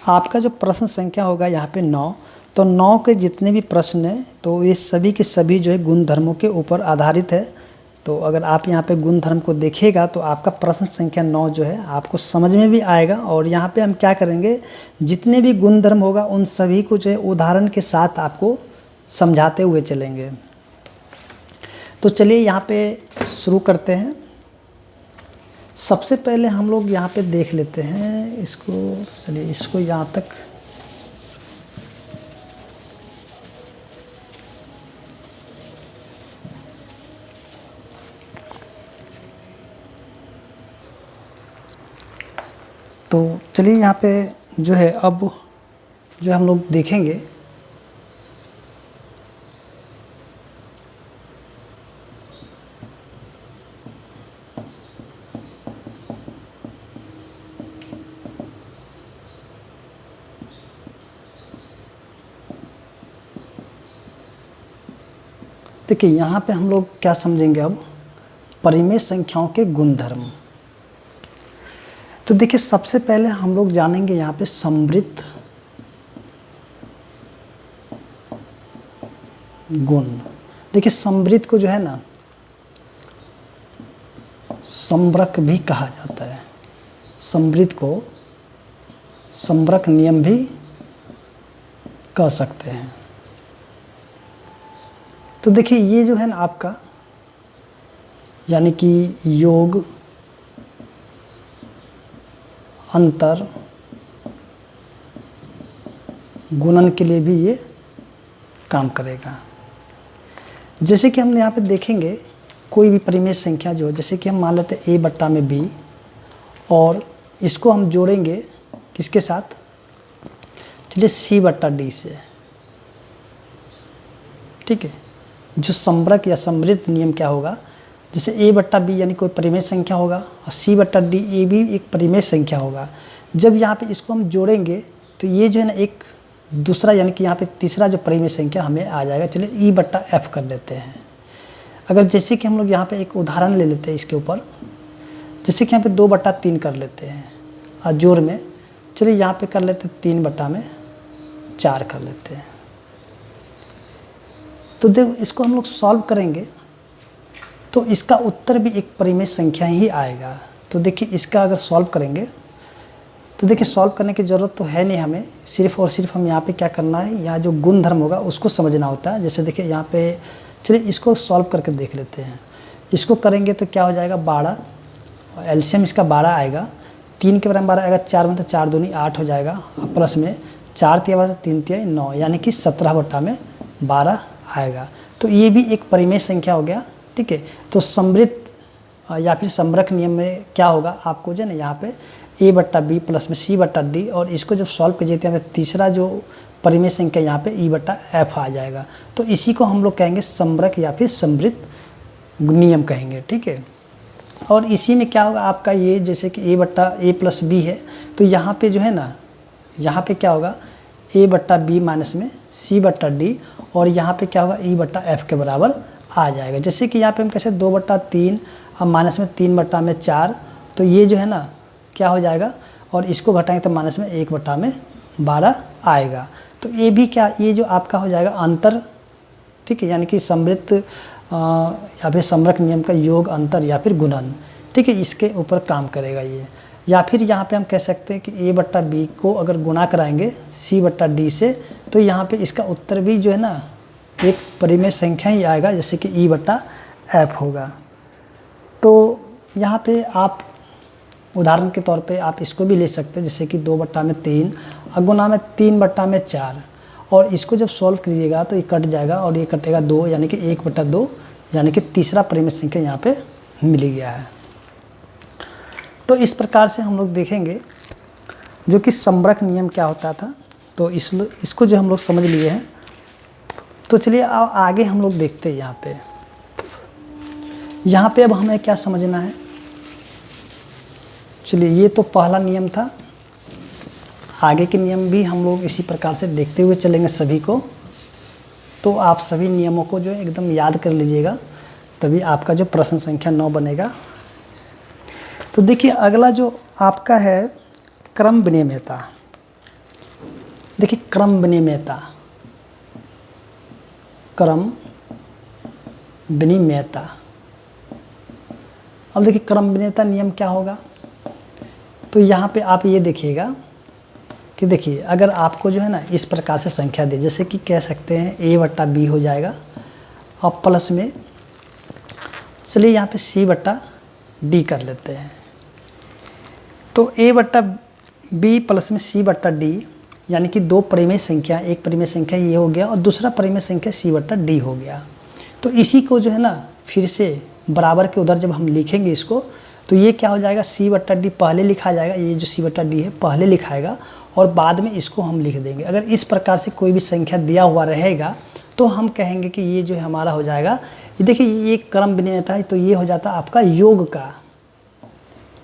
आपका जो प्रश्न संख्या होगा यहाँ पे 9। तो 9 के जितने भी प्रश्न हैं तो ये सभी के सभी जो है गुण धर्मों के ऊपर आधारित है। तो अगर आप यहाँ पे गुण धर्म को देखिएगा तो आपका प्रश्न संख्या 9 जो है आपको समझ में भी आएगा। और यहाँ पे हम क्या करेंगे, जितने भी गुण धर्म होगा उन सभी को जो है उदाहरण के साथ आपको समझाते हुए चलेंगे। तो चलिए यहाँ पे शुरू करते हैं। सबसे पहले हम लोग यहाँ पे देख लेते हैं इसको, चलिए इसको यहाँ तक तो चलिए यहाँ पे जो है अब जो हम लोग देखेंगे देखिए यहाँ पे हम लोग क्या समझेंगे अब, परिमेय संख्याओं के गुणधर्म। तो देखिए सबसे पहले हम लोग जानेंगे यहाँ पे समवृत्त गुण। देखिए समृद्ध को जो है ना समरक भी कहा जाता है, समृद्ध को समरक नियम भी कह सकते हैं। तो देखिए ये जो है ना आपका यानी कि योग, अंतर, गुणन के लिए भी ये काम करेगा। जैसे कि हम यहाँ पे देखेंगे कोई भी परिमेय संख्या जो है, जैसे कि हम मान लेते हैं a बट्टा में b और इसको हम जोड़ेंगे किसके साथ, चलिए c बट्टा d से, ठीक है। जो समरक या समृद्ध नियम क्या होगा, जैसे a बट्टा b यानी कोई परिमेय संख्या होगा और c बट्टा d ये भी एक परिमेय संख्या होगा। जब यहाँ पे इसको हम जोड़ेंगे तो ये जो है ना एक दूसरा यानी कि यहाँ पे तीसरा जो परिमेय संख्या हमें आ जाएगा। चलिए e बट्टा f कर लेते हैं। अगर जैसे कि हम लोग यहाँ पे एक उदाहरण ले लेते हैं इसके ऊपर, जैसे कि यहाँ पे 2 बट्टा 3 कर लेते हैं और जोड़ में चलिए यहाँ पे कर लेते हैं 3 बट्टा में 4 कर लेते हैं। तो देखो इसको हम लोग सॉल्व करेंगे तो इसका उत्तर भी एक परिमेय संख्या ही आएगा। तो देखिए इसका अगर सॉल्व करेंगे तो देखिए सॉल्व करने की ज़रूरत तो है नहीं हमें, सिर्फ और सिर्फ हम यहाँ पे क्या करना है, यहाँ जो गुण धर्म होगा उसको समझना होता है। जैसे देखिए यहाँ पे चलिए इसको सॉल्व करके देख लेते हैं। इसको करेंगे तो क्या हो जाएगा 12, एलसीएम इसका 12 आएगा, 3 के बराबर 12 आएगा, 4 मतलब 4 दूनी 8 हो जाएगा, प्लस में 4 तिया 3 तिया 9 यानी कि 17 बट्टा में 12 आएगा। तो ये भी एक परिमेय संख्या हो गया, ठीक है। तो समृद्ध या फिर समरक नियम में क्या होगा, आपको जो है ना यहाँ पे a बट्टा b प्लस में c बट्टा d और इसको जब सॉल्व कीजिए तो तीसरा जो परिमेय संख्या यहाँ पे e बट्टा f आ जाएगा। तो इसी को हम लोग कहेंगे समरक या फिर समृद्ध नियम कहेंगे, ठीक है। और इसी में क्या होगा आपका ये जैसे कि a बट्टा a प्लस b है तो यहाँ पे जो है ना यहाँ पे क्या होगा a बट्टा b माइनस में c बट्टा d और यहाँ पे क्या होगा e बट्टा f के बराबर आ जाएगा। जैसे कि यहाँ पे हम कैसे 2 बट्टा 3 अब माइनस में 3 बट्टा में 4, तो ये जो है ना क्या हो जाएगा और इसको घटाएंगे तो माइनस में 1 बट्टा में 12 आएगा। तो ये भी क्या, ये जो आपका हो जाएगा अंतर, ठीक है, यानी कि समृद्ध या फिर समरक नियम का योग, अंतर या फिर गुणन, ठीक है, इसके ऊपर काम करेगा ये। या फिर यहाँ पे हम कह सकते हैं कि a बट्टा b को अगर गुणा कराएंगे c बट्टा d से तो यहाँ पे इसका उत्तर भी जो है ना एक परिमेय संख्या ही आएगा, जैसे कि e बट्टा f होगा। तो यहाँ पे आप उदाहरण के तौर पे आप इसको भी ले सकते हैं, जैसे कि 2 बट्टा में 3 और गुना में 3 बट्टा में 4 और इसको जब सॉल्व कीजिएगा तो ये कट जाएगा और ये कटेगा 2 यानी कि 1 बट्टा 2 यानी कि तीसरा परिमेय संख्या यहाँ पे मिल गया है। तो इस प्रकार से हम लोग देखेंगे जो कि समरक नियम क्या होता था। तो इसको जो हम लोग समझ लिए हैं, तो चलिए आगे हम लोग देखते हैं। यहाँ पे अब हमें क्या समझना है, चलिए ये तो पहला नियम था, आगे के नियम भी हम लोग इसी प्रकार से देखते हुए चलेंगे सभी को। तो आप सभी नियमों को जो है एकदम याद कर लीजिएगा, तभी आपका जो प्रश्न संख्या 9 बनेगा। तो देखिए अगला जो आपका है क्रम विनिमयता। देखिए क्रम विनिमयता, क्रम विनिमयता। अब देखिए क्रम विनिमयता नियम क्या होगा, तो यहाँ पे आप ये देखिएगा कि देखिए अगर आपको जो है ना इस प्रकार से संख्या दे, जैसे कि कह सकते हैं a बट्टा b हो जाएगा और प्लस में चलिए यहाँ पे c बट्टा d कर लेते हैं। तो a बट्टा b प्लस में c बट्टा d यानी कि दो परिमेय संख्या, एक परिमेय संख्या ये हो गया और दूसरा परिमेय संख्या c बट्टा d हो गया। तो इसी को जो है ना फिर से बराबर के उधर जब हम लिखेंगे इसको, तो ये क्या हो जाएगा c बट्टा d पहले लिखा जाएगा, ये जो c बट्टा d है पहले लिखाएगा और बाद में इसको हम लिख देंगे। अगर इस प्रकार से कोई भी संख्या दिया हुआ रहेगा तो हम कहेंगे कि ये जो है हमारा हो जाएगा, ये देखिए ये क्रम विनिमयता है, तो ये हो जाता है आपका योग का,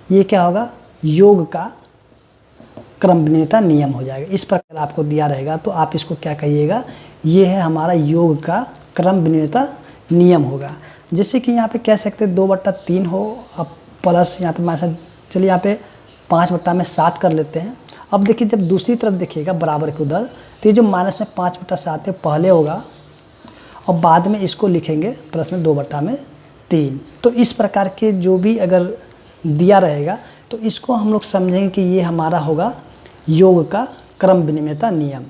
ये क्या होगा योग का क्रम विनिमयता नियम हो जाएगा। इस प्रकार आपको दिया रहेगा तो आप इसको क्या कहिएगा, ये है हमारा योग का क्रम विनिमयता नियम होगा। जैसे कि यहाँ पे कह सकते हैं 2 बट्टा 3 हो, अब प्लस यहाँ पे माइनस, चलिए यहाँ पे 5 बट्टा में 7 कर लेते हैं। अब देखिए जब दूसरी तरफ देखिएगा बराबर के उधर, तो ये जो माइनस में 5 बट्टा 7 है पहले होगा और बाद में इसको लिखेंगे प्लस में 2/3। तो इस प्रकार के जो भी अगर दिया रहेगा तो इसको हम लोग समझेंगे कि ये हमारा होगा योग का क्रम विनिमयता नियम।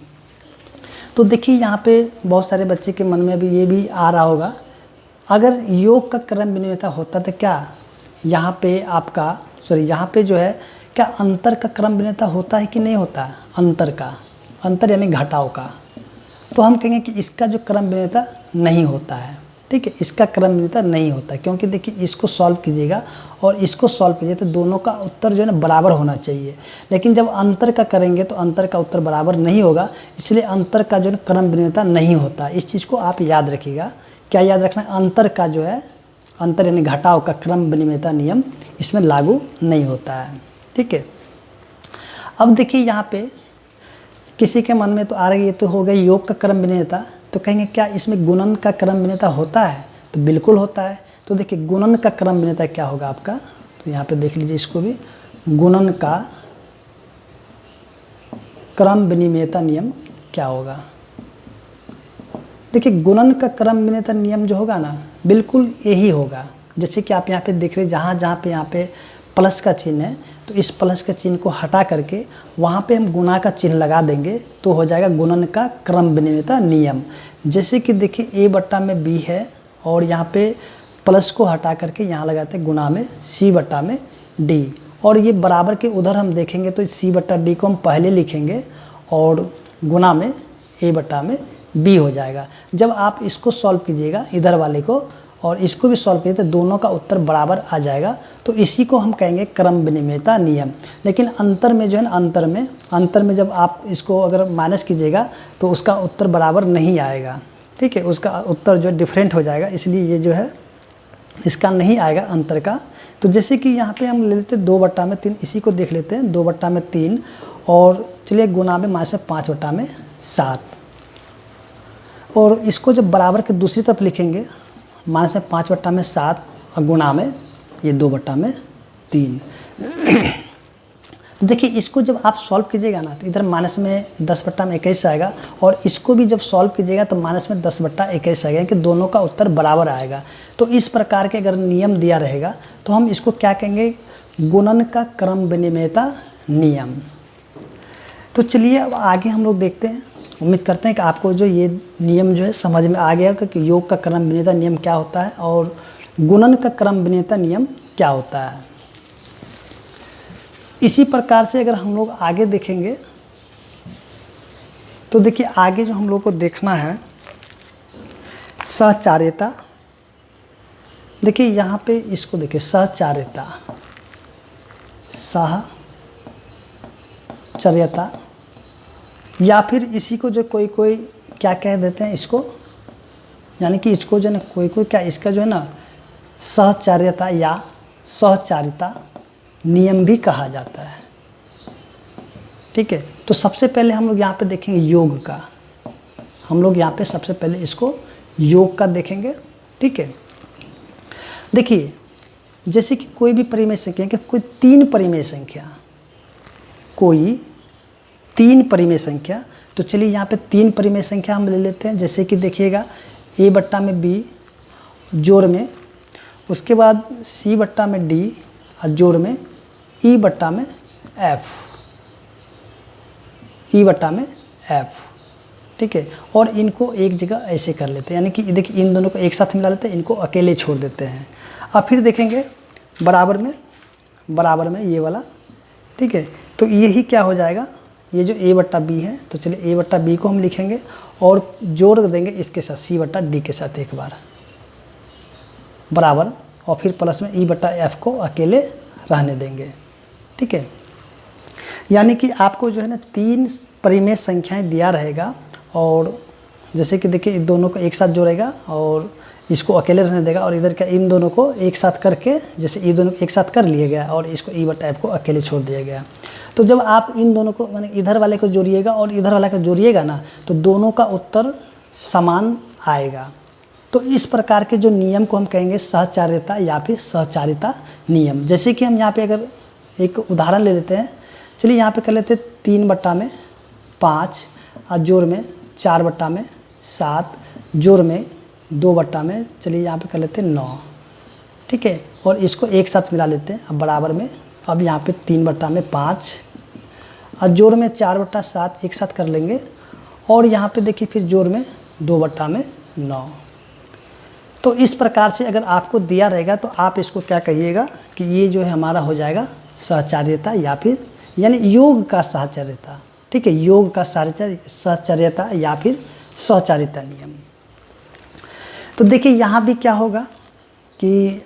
तो देखिए यहाँ पे बहुत सारे बच्चे के मन में अभी ये भी आ रहा होगा, अगर योग का क्रम विनिमयता होता तो क्या यहाँ पे आपका यहाँ पे जो है क्या अंतर का क्रम विनिमयता होता है कि नहीं होता है? अंतर यानी घटाव का। तो हम कहेंगे कि इसका जो क्रम विनिमयता नहीं होता है, ठीक है, इसका क्रम विनिमयता नहीं होता है, क्योंकि देखिए इसको सॉल्व कीजिएगा और इसको सॉल्व कीजिए तो दोनों का उत्तर जो है ना बराबर होना चाहिए। लेकिन जब अंतर का करेंगे तो अंतर का उत्तर बराबर नहीं होगा, इसलिए अंतर का जो है क्रम विनिमयता नहीं होता। इस चीज़ को आप याद रखिएगा। क्या याद रखना? अंतर का जो है, अंतर यानी घटाव का क्रम विनिमयता नियम इसमें लागू नहीं होता है, ठीक है। अब देखिए यहाँ पे किसी के मन में तो आ रही है, तो हो गई योग का क्रम विनिमयता, तो कहेंगे क्या इसमें गुणन का क्रम विनिमयता होता है? तो बिल्कुल होता है। तो देखिए गुणन का क्रम विनिमयता क्या होगा आपका, तो यहाँ पे देख लीजिए इसको भी, गुणन का क्रम विनिमयता नियम क्या होगा। देखिए गुणन का क्रम विनिमयता नियम जो होगा ना बिल्कुल यही होगा। जैसे कि आप यहाँ पे देख रहे हैं, जहाँ पे यहाँ पे प्लस का चिन्ह है, तो इस प्लस का चिन्ह को हटा करके वहाँ पे हम गुणा का चिन्ह लगा देंगे तो हो जाएगा गुणन का क्रम विनिमयता नियम। जैसे कि देखिए a/b है और यहाँ पे प्लस को हटा करके यहाँ लगाते हैं गुणा में c/d, और ये बराबर के उधर हम देखेंगे तो c/d को हम पहले लिखेंगे और गुणा में a/b हो जाएगा। जब आप इसको सॉल्व कीजिएगा इधर वाले को और इसको भी सॉल्व कीजिए तो दोनों का उत्तर बराबर आ जाएगा, तो इसी को हम कहेंगे क्रम विनिमयता नियम। लेकिन अंतर में जो है ना, अंतर में जब आप इसको अगर माइनस कीजिएगा तो उसका उत्तर बराबर नहीं आएगा, ठीक है, उसका उत्तर जो डिफरेंट हो जाएगा, इसलिए ये जो है इसका नहीं आएगा अंतर का। तो जैसे कि यहाँ पे हम ले लेते हैं 2/3, इसी को देख लेते हैं 2/3 और चलिए गुणा में -5/7, और इसको जब बराबर के दूसरी तरफ लिखेंगे -5/7 और गुणा में ये 2/3। देखिए इसको जब आप सॉल्व कीजिएगा ना तो इधर माइनस में 10/21 आएगा और इसको भी जब सॉल्व कीजिएगा तो माइनस में 10/21 आएगा, कि दोनों का उत्तर बराबर आएगा। तो इस प्रकार के अगर नियम दिया रहेगा तो हम इसको क्या कहेंगे, गुणन का क्रम विनिमयता नियम। तो चलिए अब आगे हम लोग देखते हैं। उम्मीद करते हैं कि आपको जो ये नियम जो है समझ में आ गया कि योग का क्रम विनिमयता नियम क्या होता है और गुणन का क्रम विनिमयता नियम क्या होता है। इसी प्रकार से अगर हम लोग आगे देखेंगे तो देखिए आगे जो हम लोग को देखना है सहचार्यता। देखिए यहाँ पे इसको देखिए सहचार्यता, सहचर्यता, या फिर इसी को जो कोई क्या कह देते हैं इसको, यानी कि इसको जो है ना कोई क्या इसका जो है ना सहचार्यता या सहचारिता नियम भी कहा जाता है, ठीक है। तो सबसे पहले हम लोग यहाँ पे देखेंगे योग का, हम लोग यहाँ पे सबसे पहले इसको योग का देखेंगे, ठीक है। देखिए जैसे कि कोई भी परिमेय संख्या, कि कोई 3 परिमेय संख्या, कोई 3 परिमेय संख्या, तो चलिए यहाँ पे 3 परिमेय संख्या हम ले लेते हैं। जैसे कि देखिएगा a/b जोड़ में, उसके बाद c/d और जोड़ में e/f, ठीक है। और इनको एक जगह ऐसे कर लेते हैं, यानी कि देखिए इन दोनों को एक साथ मिला लेते हैं, इनको अकेले छोड़ देते हैं। अब फिर देखेंगे बराबर में ये वाला, ठीक है। तो यही क्या हो जाएगा, ये जो a/b है, तो चलिए a/b को हम लिखेंगे और जोड़ देंगे इसके साथ c/d के साथ एक बार बराबर, और फिर प्लस में e/f को अकेले रहने देंगे, ठीक है। यानी कि आपको जो है ना 3 परिमेय संख्याएं दिया रहेगा और जैसे कि देखिए दोनों को एक साथ जोड़ेगा और इसको अकेले रहने देगा, और इधर क्या इन दोनों को एक साथ करके, जैसे ये दोनों एक साथ कर लिया गया और इसको e/f को अकेले छोड़ दिया गया। तो जब आप इन दोनों को माने इधर वाले को जोड़िएगा और इधर वाले को जोड़िएगा ना तो दोनों का उत्तर समान आएगा। तो इस प्रकार के जो नियम को हम कहेंगे सहचार्यता या फिर सहचारिता नियम। जैसे कि हम यहाँ पे अगर एक उदाहरण ले लेते हैं, चलिए यहाँ पे कर लेते हैं 3/5 और जोड़ में 4/7 जोड़ में 2 बट्टा में, चलिए यहाँ पे कर लेते हैं 9, ठीक है। और इसको एक साथ मिला लेते हैं अब बराबर में। अब यहाँ पे 3 बट्टा में 5 और जोड़ में 4 बट्टा 7 एक साथ कर लेंगे। और यहाँ पे देखिए फिर जोड़ में 2 बट्टा में 9। तो इस प्रकार से अगर आपको दिया रहेगा तो आप इसको क्या कहिएगा कि ये जो है हमारा हो जाएगा सहचार्यता या फिर यानी योग का सहचार्यता, ठीक है, योग का सहचार्यता या फिर सहचार्यता नियम। तो देखिए यहाँ भी क्या होगा कि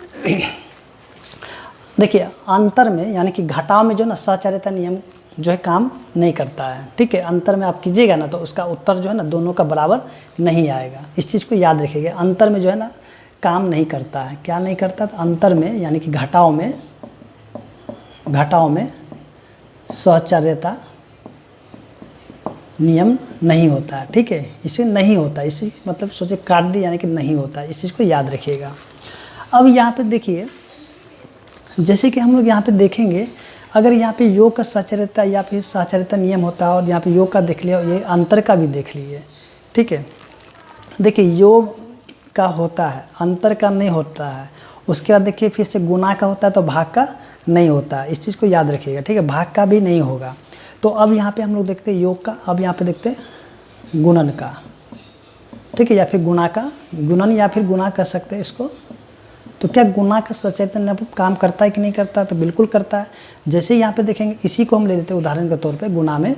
देखिए अंतर में यानी कि घटाव में जो ना सहचार्यता नियम जो है काम नहीं करता है, ठीक है। अंतर में आप कीजिएगा ना तो उसका उत्तर जो है ना दोनों का बराबर नहीं आएगा। इस चीज़ को याद रखिएगा, अंतर में जो है ना काम नहीं करता है। क्या नहीं करता? तो अंतर में यानी कि घटाव में सहचार्यता नियम नहीं होता है, ठीक है। इसे नहीं होता, इसी मतलब सोचे काट दी यानी कि नहीं होता है। इस चीज़ को याद रखिएगा। अब यहाँ पे देखिए जैसे कि हम लोग यहाँ पे देखेंगे, अगर यहाँ पे योग का सहचार्यता या फिर सहचार्यता नियम होता है और यहाँ पे योग का देख लिया, ये अंतर का भी देख लीजिए, ठीक है। देखिए योग का होता है, अंतर का नहीं होता है। उसके बाद देखिए फिर से गुणा का होता है तो भाग का नहीं होता है। इस चीज़ को याद रखिएगा, ठीक है, भाग का भी नहीं होगा। तो अब यहाँ पे हम लोग देखते हैं योग का, अब यहाँ पे देखते हैं गुणन का, ठीक है, या फिर गुणा का, गुणन या फिर गुणा कर सकते हैं इसको। तो क्या गुणा का सहचार्यता नियम काम करता है कि नहीं करता? तो बिल्कुल करता है। जैसे यहाँ पे देखेंगे, इसी को हम ले लेते हैं उदाहरण के तौर पे गुणा में।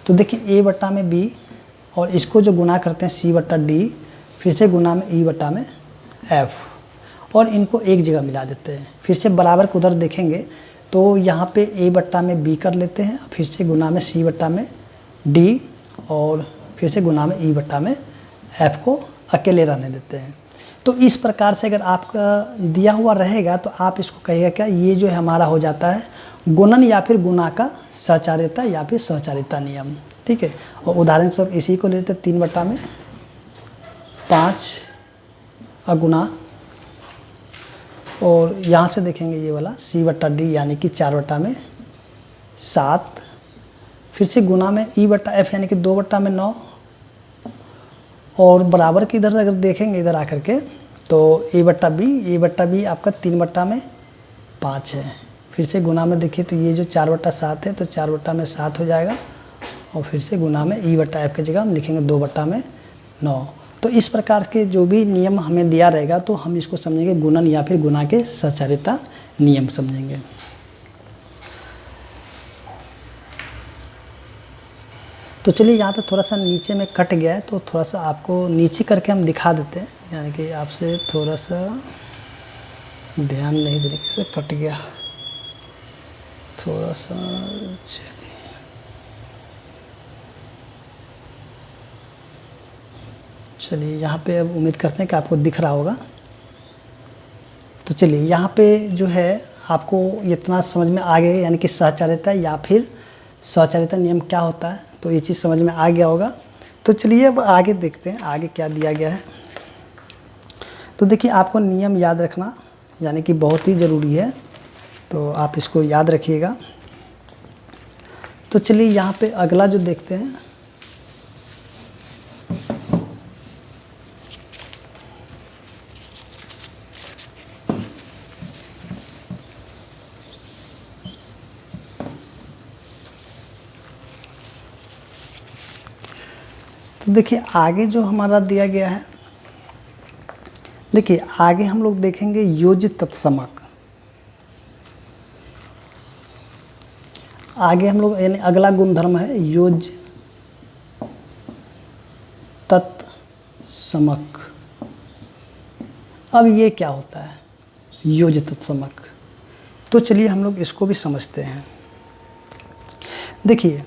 तो देखिए a बट्टा में b और इसको जो गुणा करते हैं c बट्टा d, फिर से गुणा में e बट्टा में f, और इनको एक जगह मिला देते हैं। फिर से बराबर को उधर देखेंगे तो यहाँ पे a बट्टा में b कर लेते हैं, फिर से गुणा में c बट्टा में d और फिर से गुणा में e बट्टा में f को अकेले रहने देते हैं। तो इस प्रकार से अगर आपका दिया हुआ रहेगा तो आप इसको कहिएगा क्या, ये जो है हमारा हो जाता है गुणन या फिर गुणा का सहचार्यता या फिर सहचार्यता नियम, ठीक है। और उदाहरण के तौर इसी को लेते हैं 3 बट्टा में 5 गुणा, और यहाँ से देखेंगे ये वाला c बट्टा d यानी कि 4 बट्टा में 7, फिर से गुणा में e बट्टा f यानी कि 2 बट्टा में 9, और बराबर के इधर अगर देखेंगे इधर आकर के तो a बट्टा b आपका 3 बट्टा में 5 है। फिर से गुणा में देखिए तो ये जो 4 बट्टा 7 है तो 4 बट्टा में 7 हो जाएगा, और फिर से गुणा में e बट्टा f की जगह हम लिखेंगे 2 बट्टा में 9। तो इस प्रकार के जो भी नियम हमें दिया रहेगा तो हम इसको समझेंगे गुणन या फिर गुणा के सहचार्यता नियम समझेंगे। तो चलिए यहाँ पे थोड़ा सा नीचे में कट गया है तो थोड़ा सा आपको नीचे करके हम दिखा देते हैं, यानी कि आपसे थोड़ा सा ध्यान नहीं देने से कट गया थोड़ा सा। चलिए यहाँ पे अब उम्मीद करते हैं कि आपको दिख रहा होगा। तो चलिए यहाँ पे जो है आपको इतना समझ में आ गया, यानी कि सहचार्यता या फिर सहचार्यता नियम क्या होता है, तो ये चीज़ समझ में आ गया होगा। तो चलिए अब आगे देखते हैं आगे क्या दिया गया है। तो देखिए आपको नियम याद रखना यानी कि बहुत ही ज़रूरी है, तो आप इसको याद रखिएगा। तो चलिए यहाँ पे अगला जो देखते हैं, तो देखिए आगे जो हमारा दिया गया है, देखिए आगे हम लोग देखेंगे योज्य तत्समक। आगे हम लोग यानी अगला गुणधर्म है योज्य तत्समक। अब ये क्या होता है योज्य तत्समक? तो चलिए हम लोग इसको भी समझते हैं। देखिए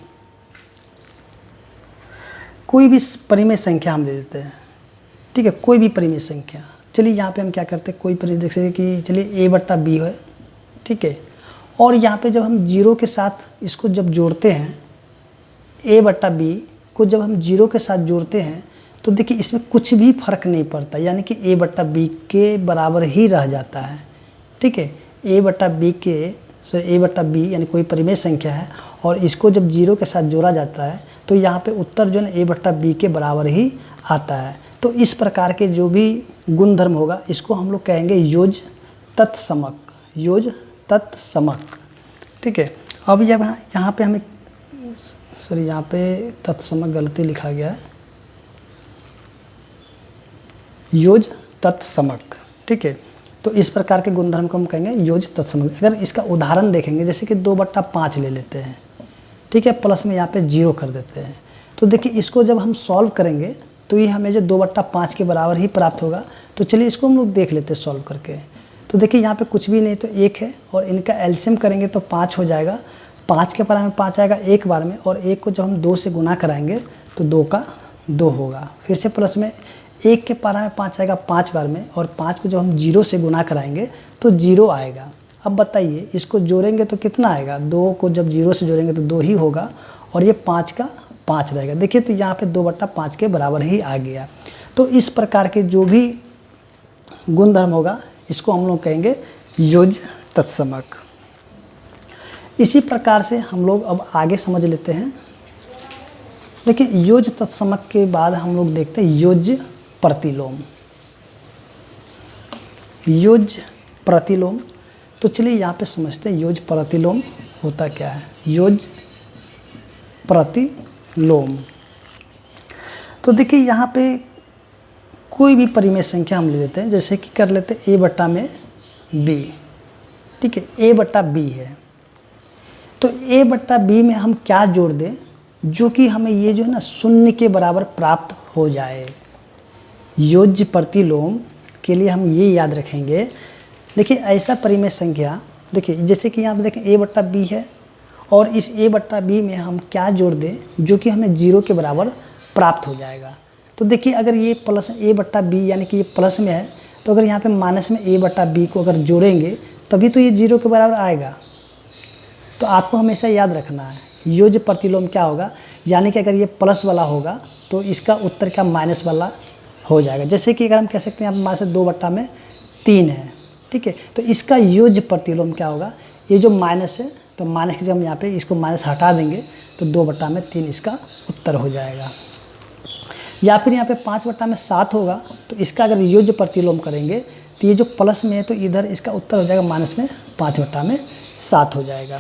कोई भी परिमेय संख्या हम ले लेते हैं, ठीक है, कोई भी परिमेय संख्या। चलिए यहाँ पे हम क्या करते हैं, कोई परिमेय जैसे कि चलिए a बट्टा b है, ठीक है, और यहाँ पे जब हम जीरो के साथ इसको जब जोड़ते हैं, a बट्टा b को जब हम जीरो के साथ जोड़ते हैं तो देखिए इसमें कुछ भी फर्क नहीं पड़ता, यानी कि a बट्टा b के बराबर ही रह जाता है, ठीक है। a बट्टा b यानी कोई परिमेय संख्या है और इसको जब जीरो के साथ जोड़ा जाता है तो यहाँ पे उत्तर जो है a बट्टा b के बराबर ही आता है। तो इस प्रकार के जो भी गुण धर्म होगा इसको हम लोग कहेंगे योज तत्समक, योज तत्समक। ठीक है। अब जब यहाँ पे हमें सॉरी यहाँ पे तत्समक गलती लिखा गया है, योज तत्समक। ठीक है। तो इस प्रकार के गुणधर्म को हम कहेंगे योज तत्समक। अगर इसका उदाहरण देखेंगे जैसे कि 2/5 ले लेते हैं, ठीक है, प्लस में यहाँ पे 0 कर देते हैं, तो देखिए इसको जब हम सॉल्व करेंगे तो ये हमें जो 2/5 के बराबर ही प्राप्त होगा। तो चलिए इसको हम लोग देख लेते हैं सॉल्व करके। तो देखिए यहाँ पे कुछ भी नहीं तो 1 है और इनका एलसीएम करेंगे तो 5 हो जाएगा। 5 के बराबर में 5 आएगा एक बार में, और 1 को जब हम 2 से गुना कराएंगे तो 2 का 2 होगा। फिर से प्लस में 1 के पारा में 5 आएगा 5 बार में, और 5 को जब हम 0 से गुना कराएंगे तो 0 आएगा। अब बताइए इसको जोड़ेंगे तो कितना आएगा, 2 को जब 0 से जोड़ेंगे तो 2 ही होगा, और ये 5 का 5 रहेगा। देखिए तो यहाँ पे 2/5 के बराबर ही आ गया। तो इस प्रकार के जो भी गुणधर्म होगा इसको हम लोग कहेंगे योज तत्समक। इसी प्रकार से हम लोग अब आगे समझ लेते हैं। देखिए योज तत्समक के बाद हम लोग देखते हैं योज प्रतिलोम। योज प्रतिलोम, तो चलिए यहाँ पे समझते हैं योज प्रतिलोम होता क्या है। योज प्रतिलोम, तो देखिए यहाँ पे कोई भी परिमेय संख्या हम ले लेते हैं, जैसे कि कर लेते हैं a/b। ठीक है, a/b है, तो a/b में हम क्या जोड़ दें जो कि हमें ये जो है ना 0 के बराबर प्राप्त हो जाए। योज्य प्रतिलोम के लिए हम ये याद रखेंगे। देखिए ऐसा परिमेय संख्या, देखिए जैसे कि यहाँ पे देखें a/b है, और इस a/b में हम क्या जोड़ दें जो कि हमें 0 के बराबर प्राप्त हो जाएगा। तो देखिए अगर ये प्लस a/b यानी कि ये प्लस में है, तो अगर यहाँ पे माइनस में a/b को अगर जोड़ेंगे तभी तो ये 0 के बराबर आएगा। तो आपको हमेशा याद रखना है योज्य प्रतिलोम क्या होगा, यानी कि अगर ये प्लस वाला होगा तो इसका उत्तर क्या माइनस वाला हो जाएगा। जैसे कि अगर हम कह सकते हैं यहाँ माइनस 2/3 है, ठीक है, तो इसका योज्य प्रतिलोम क्या होगा, ये जो माइनस है तो माइनस के जब हम यहाँ पे इसको माइनस हटा देंगे तो 2/3 इसका उत्तर हो जाएगा। या फिर यहाँ पे 5/7 होगा, तो इसका अगर योज्य प्रतिलोम करेंगे तो ये जो प्लस में है तो इधर इसका उत्तर हो जाएगा माइनस में 5/7 हो जाएगा।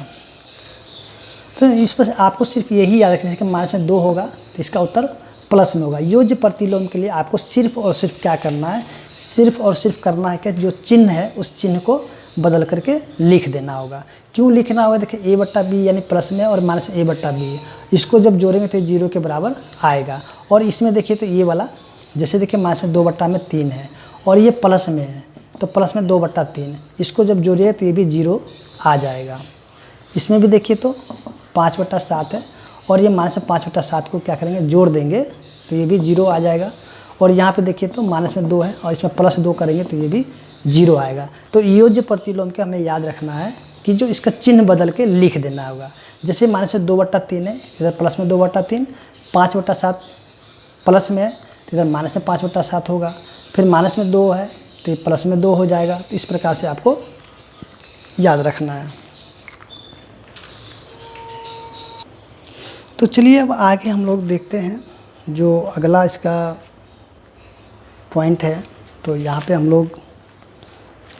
तो इस पर आपको सिर्फ यही याद रखना है कि माइनस में 2 होगा तो इसका उत्तर प्लस में होगा। योज्य प्रतिलोम के लिए आपको सिर्फ और सिर्फ क्या करना है, सिर्फ और सिर्फ करना है कि जो चिन्ह है उस चिन्ह को बदल करके लिख देना होगा। क्यों लिखना होगा, देखिए a/b यानी प्लस में और माइनस में a/b, इसको जब जोड़ेंगे तो 0 के बराबर आएगा। और इसमें देखिए तो ये वाला जैसे देखिए माइनस में 2/3 है और ये प्लस में है तो प्लस में 2/3, इसको जब जोड़िए तो ये भी 0 आ जाएगा। इसमें भी देखिए तो 5/7 है और ये माइनस में 5/7 को क्या करेंगे जोड़ देंगे तो ये भी 0 आ जाएगा। और यहाँ पे देखिए तो माइनस में 2 है और इसमें प्लस 2 करेंगे तो ये भी 0 आएगा। तो योज्य प्रतिलोम के हमें याद रखना है कि जो इसका चिन्ह बदल के लिख देना होगा। जैसे माइनस में 2/3 है, इधर प्लस में 2/3, 5/7 प्लस में है तो इधर माइनस में 5/7 होगा, फिर माइनस में 2 है तो ये प्लस में 2 हो जाएगा। तो इस प्रकार से आपको याद रखना है। तो चलिए अब आगे हम लोग देखते हैं जो अगला इसका पॉइंट है। तो यहाँ पे हम लोग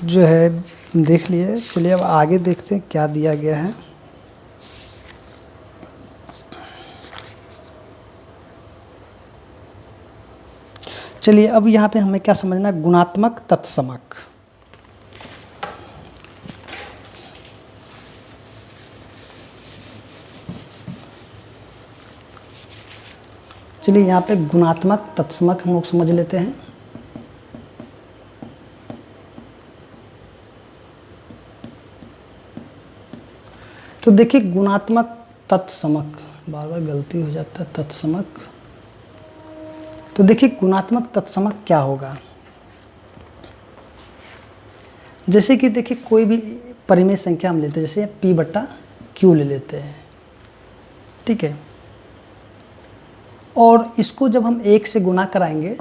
जो है देख लिए, चलिए अब आगे देखते हैं क्या दिया गया है। चलिए अब यहाँ पे हमें क्या समझना है, गुणात्मक तत्समक। चलिए यहाँ पे गुणात्मक तत्समक हम लोग समझ लेते हैं। तो देखिए गुणात्मक तत्समक, बार बार गलती हो जाता है, तत्समक। तो देखिए गुणात्मक तत्समक क्या होगा, जैसे कि देखिए कोई भी परिमेय संख्या हम लेते हैं, जैसे p/q ले लेते हैं, ठीक है, और इसको जब हम 1 से गुना कराएंगे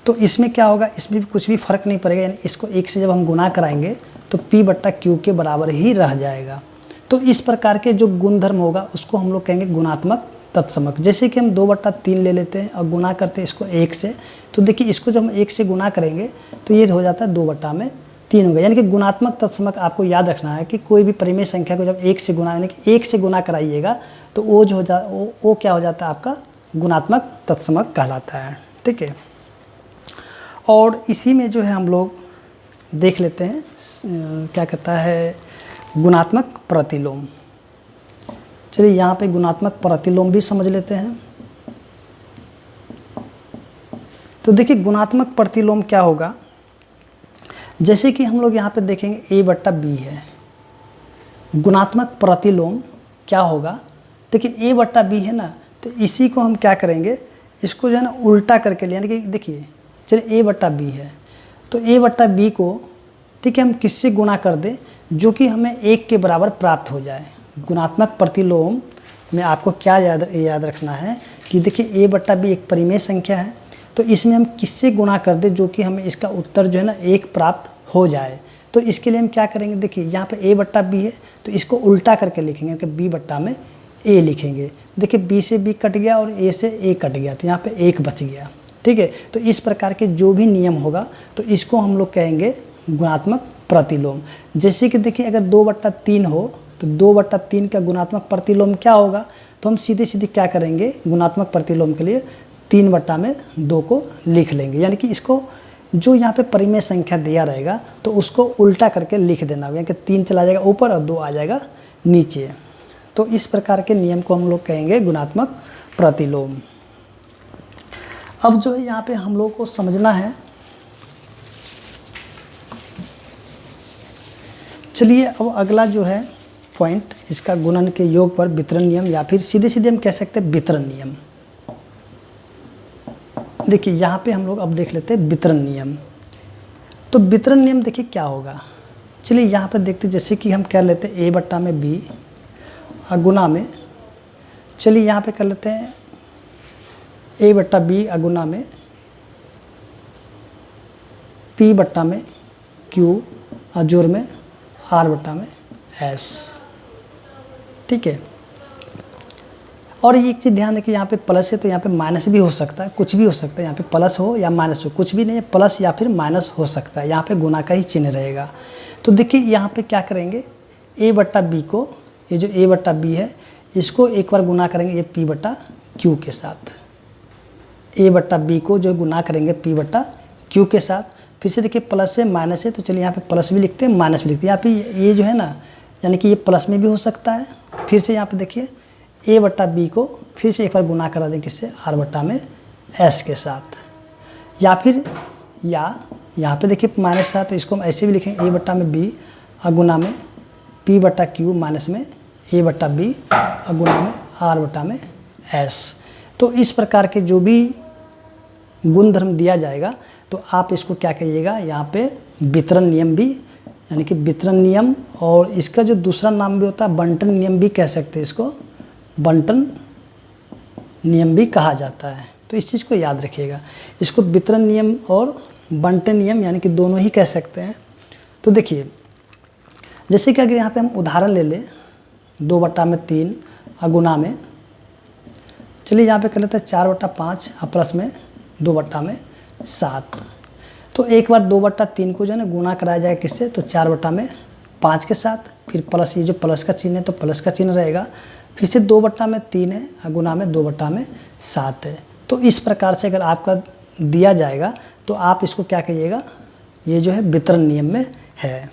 तो इसमें क्या होगा, इसमें भी कुछ भी फर्क नहीं पड़ेगा, यानी इसको 1 से जब हम गुना कराएंगे तो p/q के बराबर ही रह जाएगा। तो इस प्रकार के जो गुणधर्म होगा उसको हम लोग कहेंगे गुणात्मक तत्समक। जैसे कि हम 2/3 ले लेते हैं और गुना करते हैं इसको 1 से, तो देखिए इसको जब हम 1 से गुना करेंगे तो ये हो जाता है 2/3 होगा। यानी कि गुणात्मक तत्समक आपको याद रखना है कि कोई भी परिमेय संख्या को जब 1 से गुना, यानी कि 1 से गुना कराइएगा तो वो क्या हो जाता है, आपका गुणात्मक तत्समक कहलाता है। ठीक है, और इसी में जो है हम लोग देख लेते हैं क्या कहता है गुणात्मक प्रतिलोम। चलिए यहाँ पे गुणात्मक प्रतिलोम भी समझ लेते हैं। तो देखिए गुणात्मक प्रतिलोम क्या होगा, जैसे कि हम लोग यहाँ पे देखेंगे a/b है। गुणात्मक प्रतिलोम क्या होगा, देखिए a/b है ना, तो इसी को हम क्या करेंगे, इसको जो है ना उल्टा करके ले, यानी कि देखिए चलिए a/b है, तो a/b को ठीक है हम किससे गुना कर दें जो कि हमें 1 के बराबर प्राप्त हो जाए। गुणात्मक प्रतिलोम में आपको क्या याद रखना है कि देखिए a/b एक परिमेय संख्या है, तो इसमें हम किससे गुणा कर दें जो कि हमें इसका उत्तर जो है ना 1 प्राप्त हो जाए। तो इसके लिए हम क्या करेंगे, देखिए यहाँ पे a/b है तो इसको उल्टा करके लिखेंगे कि b/a में a लिखेंगे। देखिए b से b कट गया और a से a कट गया, तो यहाँ पे 1 बच गया। ठीक है, तो इस प्रकार के जो भी नियम होगा तो इसको हम लोग कहेंगे गुणात्मक प्रतिलोम। जैसे कि देखिए अगर 2/3 हो तो 2/3 का गुणात्मक प्रतिलोम क्या होगा, तो हम सीधे सीधे क्या करेंगे गुणात्मक प्रतिलोम के लिए 3/2 को लिख लेंगे। यानी कि इसको जो यहाँ पे परिमेय संख्या दिया रहेगा तो उसको उल्टा करके लिख देना, यानी कि 3 चला जाएगा ऊपर और 2 आ जाएगा नीचे। तो इस प्रकार के नियम को हम लोग कहेंगे गुणात्मक प्रतिलोम। अब जो है यहाँ पे हम लोग को समझना है, चलिए अब अगला जो है पॉइंट इसका गुणन के योग पर वितरण नियम, या फिर सीधे सीधे हम कह सकते हैं वितरण नियम। देखिए यहाँ पे हम लोग अब देख लेते हैं वितरण नियम। तो वितरण नियम देखिए क्या होगा, चलिए यहाँ पे देखते जैसे कि हम कर लेते हैं a/b गुना में, चलिए यहाँ पे कर लेते हैं a/b गुना में p/q और जोड़ में r/s। ठीक है, और एक चीज़ ध्यान रखिए, यहाँ पे प्लस है तो यहाँ पे माइनस भी हो सकता है, कुछ भी हो सकता है, यहाँ पे प्लस हो या माइनस हो, कुछ भी नहीं है, प्लस या फिर माइनस हो सकता है, यहाँ पे गुना का ही चिन्ह रहेगा। तो देखिए यहाँ पे क्या करेंगे, a/b को, ये जो a/b है इसको एक बार गुना करेंगे ये p/q के साथ। a/b को जो गुना करेंगे p/q के साथ, फिर से देखिए प्लस है माइनस है, तो चलिए यहाँ पे प्लस भी लिखते हैं माइनस भी लिखते हैं। यहाँ पे ये जो है ना, यानी कि ये प्लस में भी हो सकता है। फिर से यहाँ पे देखिए a/b को फिर से एक बार गुना करा दें किससे, r/s के साथ, या फिर यहाँ पे देखिए माइनस था तो इसको हम ऐसे भी लिखेंगे a/b गुना में p/q माइनस में a/b गुना में r/s। तो इस प्रकार के जो भी गुण धर्म दिया जाएगा तो आप इसको क्या कहिएगा, यहाँ पे वितरण नियम भी, यानी कि वितरण नियम, और इसका जो दूसरा नाम भी होता है बंटन नियम भी कह सकते हैं, इसको बंटन नियम भी कहा जाता है। तो इस चीज़ को याद रखिएगा, इसको वितरण नियम और बंटन नियम यानी कि दोनों ही कह सकते हैं। तो देखिए जैसे कि अगर यहाँ पे हम उदाहरण ले लें 2/3 गुना में, चलिए यहाँ पे कर लेते हैं 4/5 प्लस में 2/7। तो एक बार 2/3 को जो है ना गुना कराया जाएगा किससे, तो 4/5 के साथ, फिर प्लस, ये जो प्लस का चिन्ह है तो प्लस का चिन्ह रहेगा, फिर से 2/3 है गुना में 2/7 है। तो इस प्रकार से अगर आपका दिया जाएगा तो आप इसको क्या कहिएगा, ये जो है वितरण नियम में है।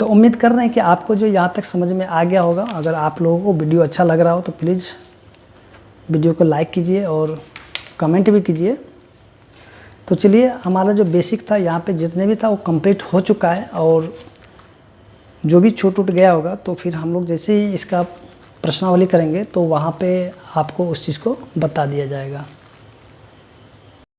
तो उम्मीद कर रहे हैं कि आपको जो यहाँ तक समझ में आ गया होगा। अगर आप लोगों को वीडियो अच्छा लग रहा हो तो प्लीज़ वीडियो को लाइक कीजिए और कमेंट भी कीजिए। तो चलिए हमारा जो बेसिक था यहाँ पे जितने भी था वो कंप्लीट हो चुका है, और जो भी छूट गया होगा तो फिर हम लोग जैसे ही इसका प्रश्नावली करेंगे तो वहाँ पे आपको उस चीज़ को बता दिया जाएगा।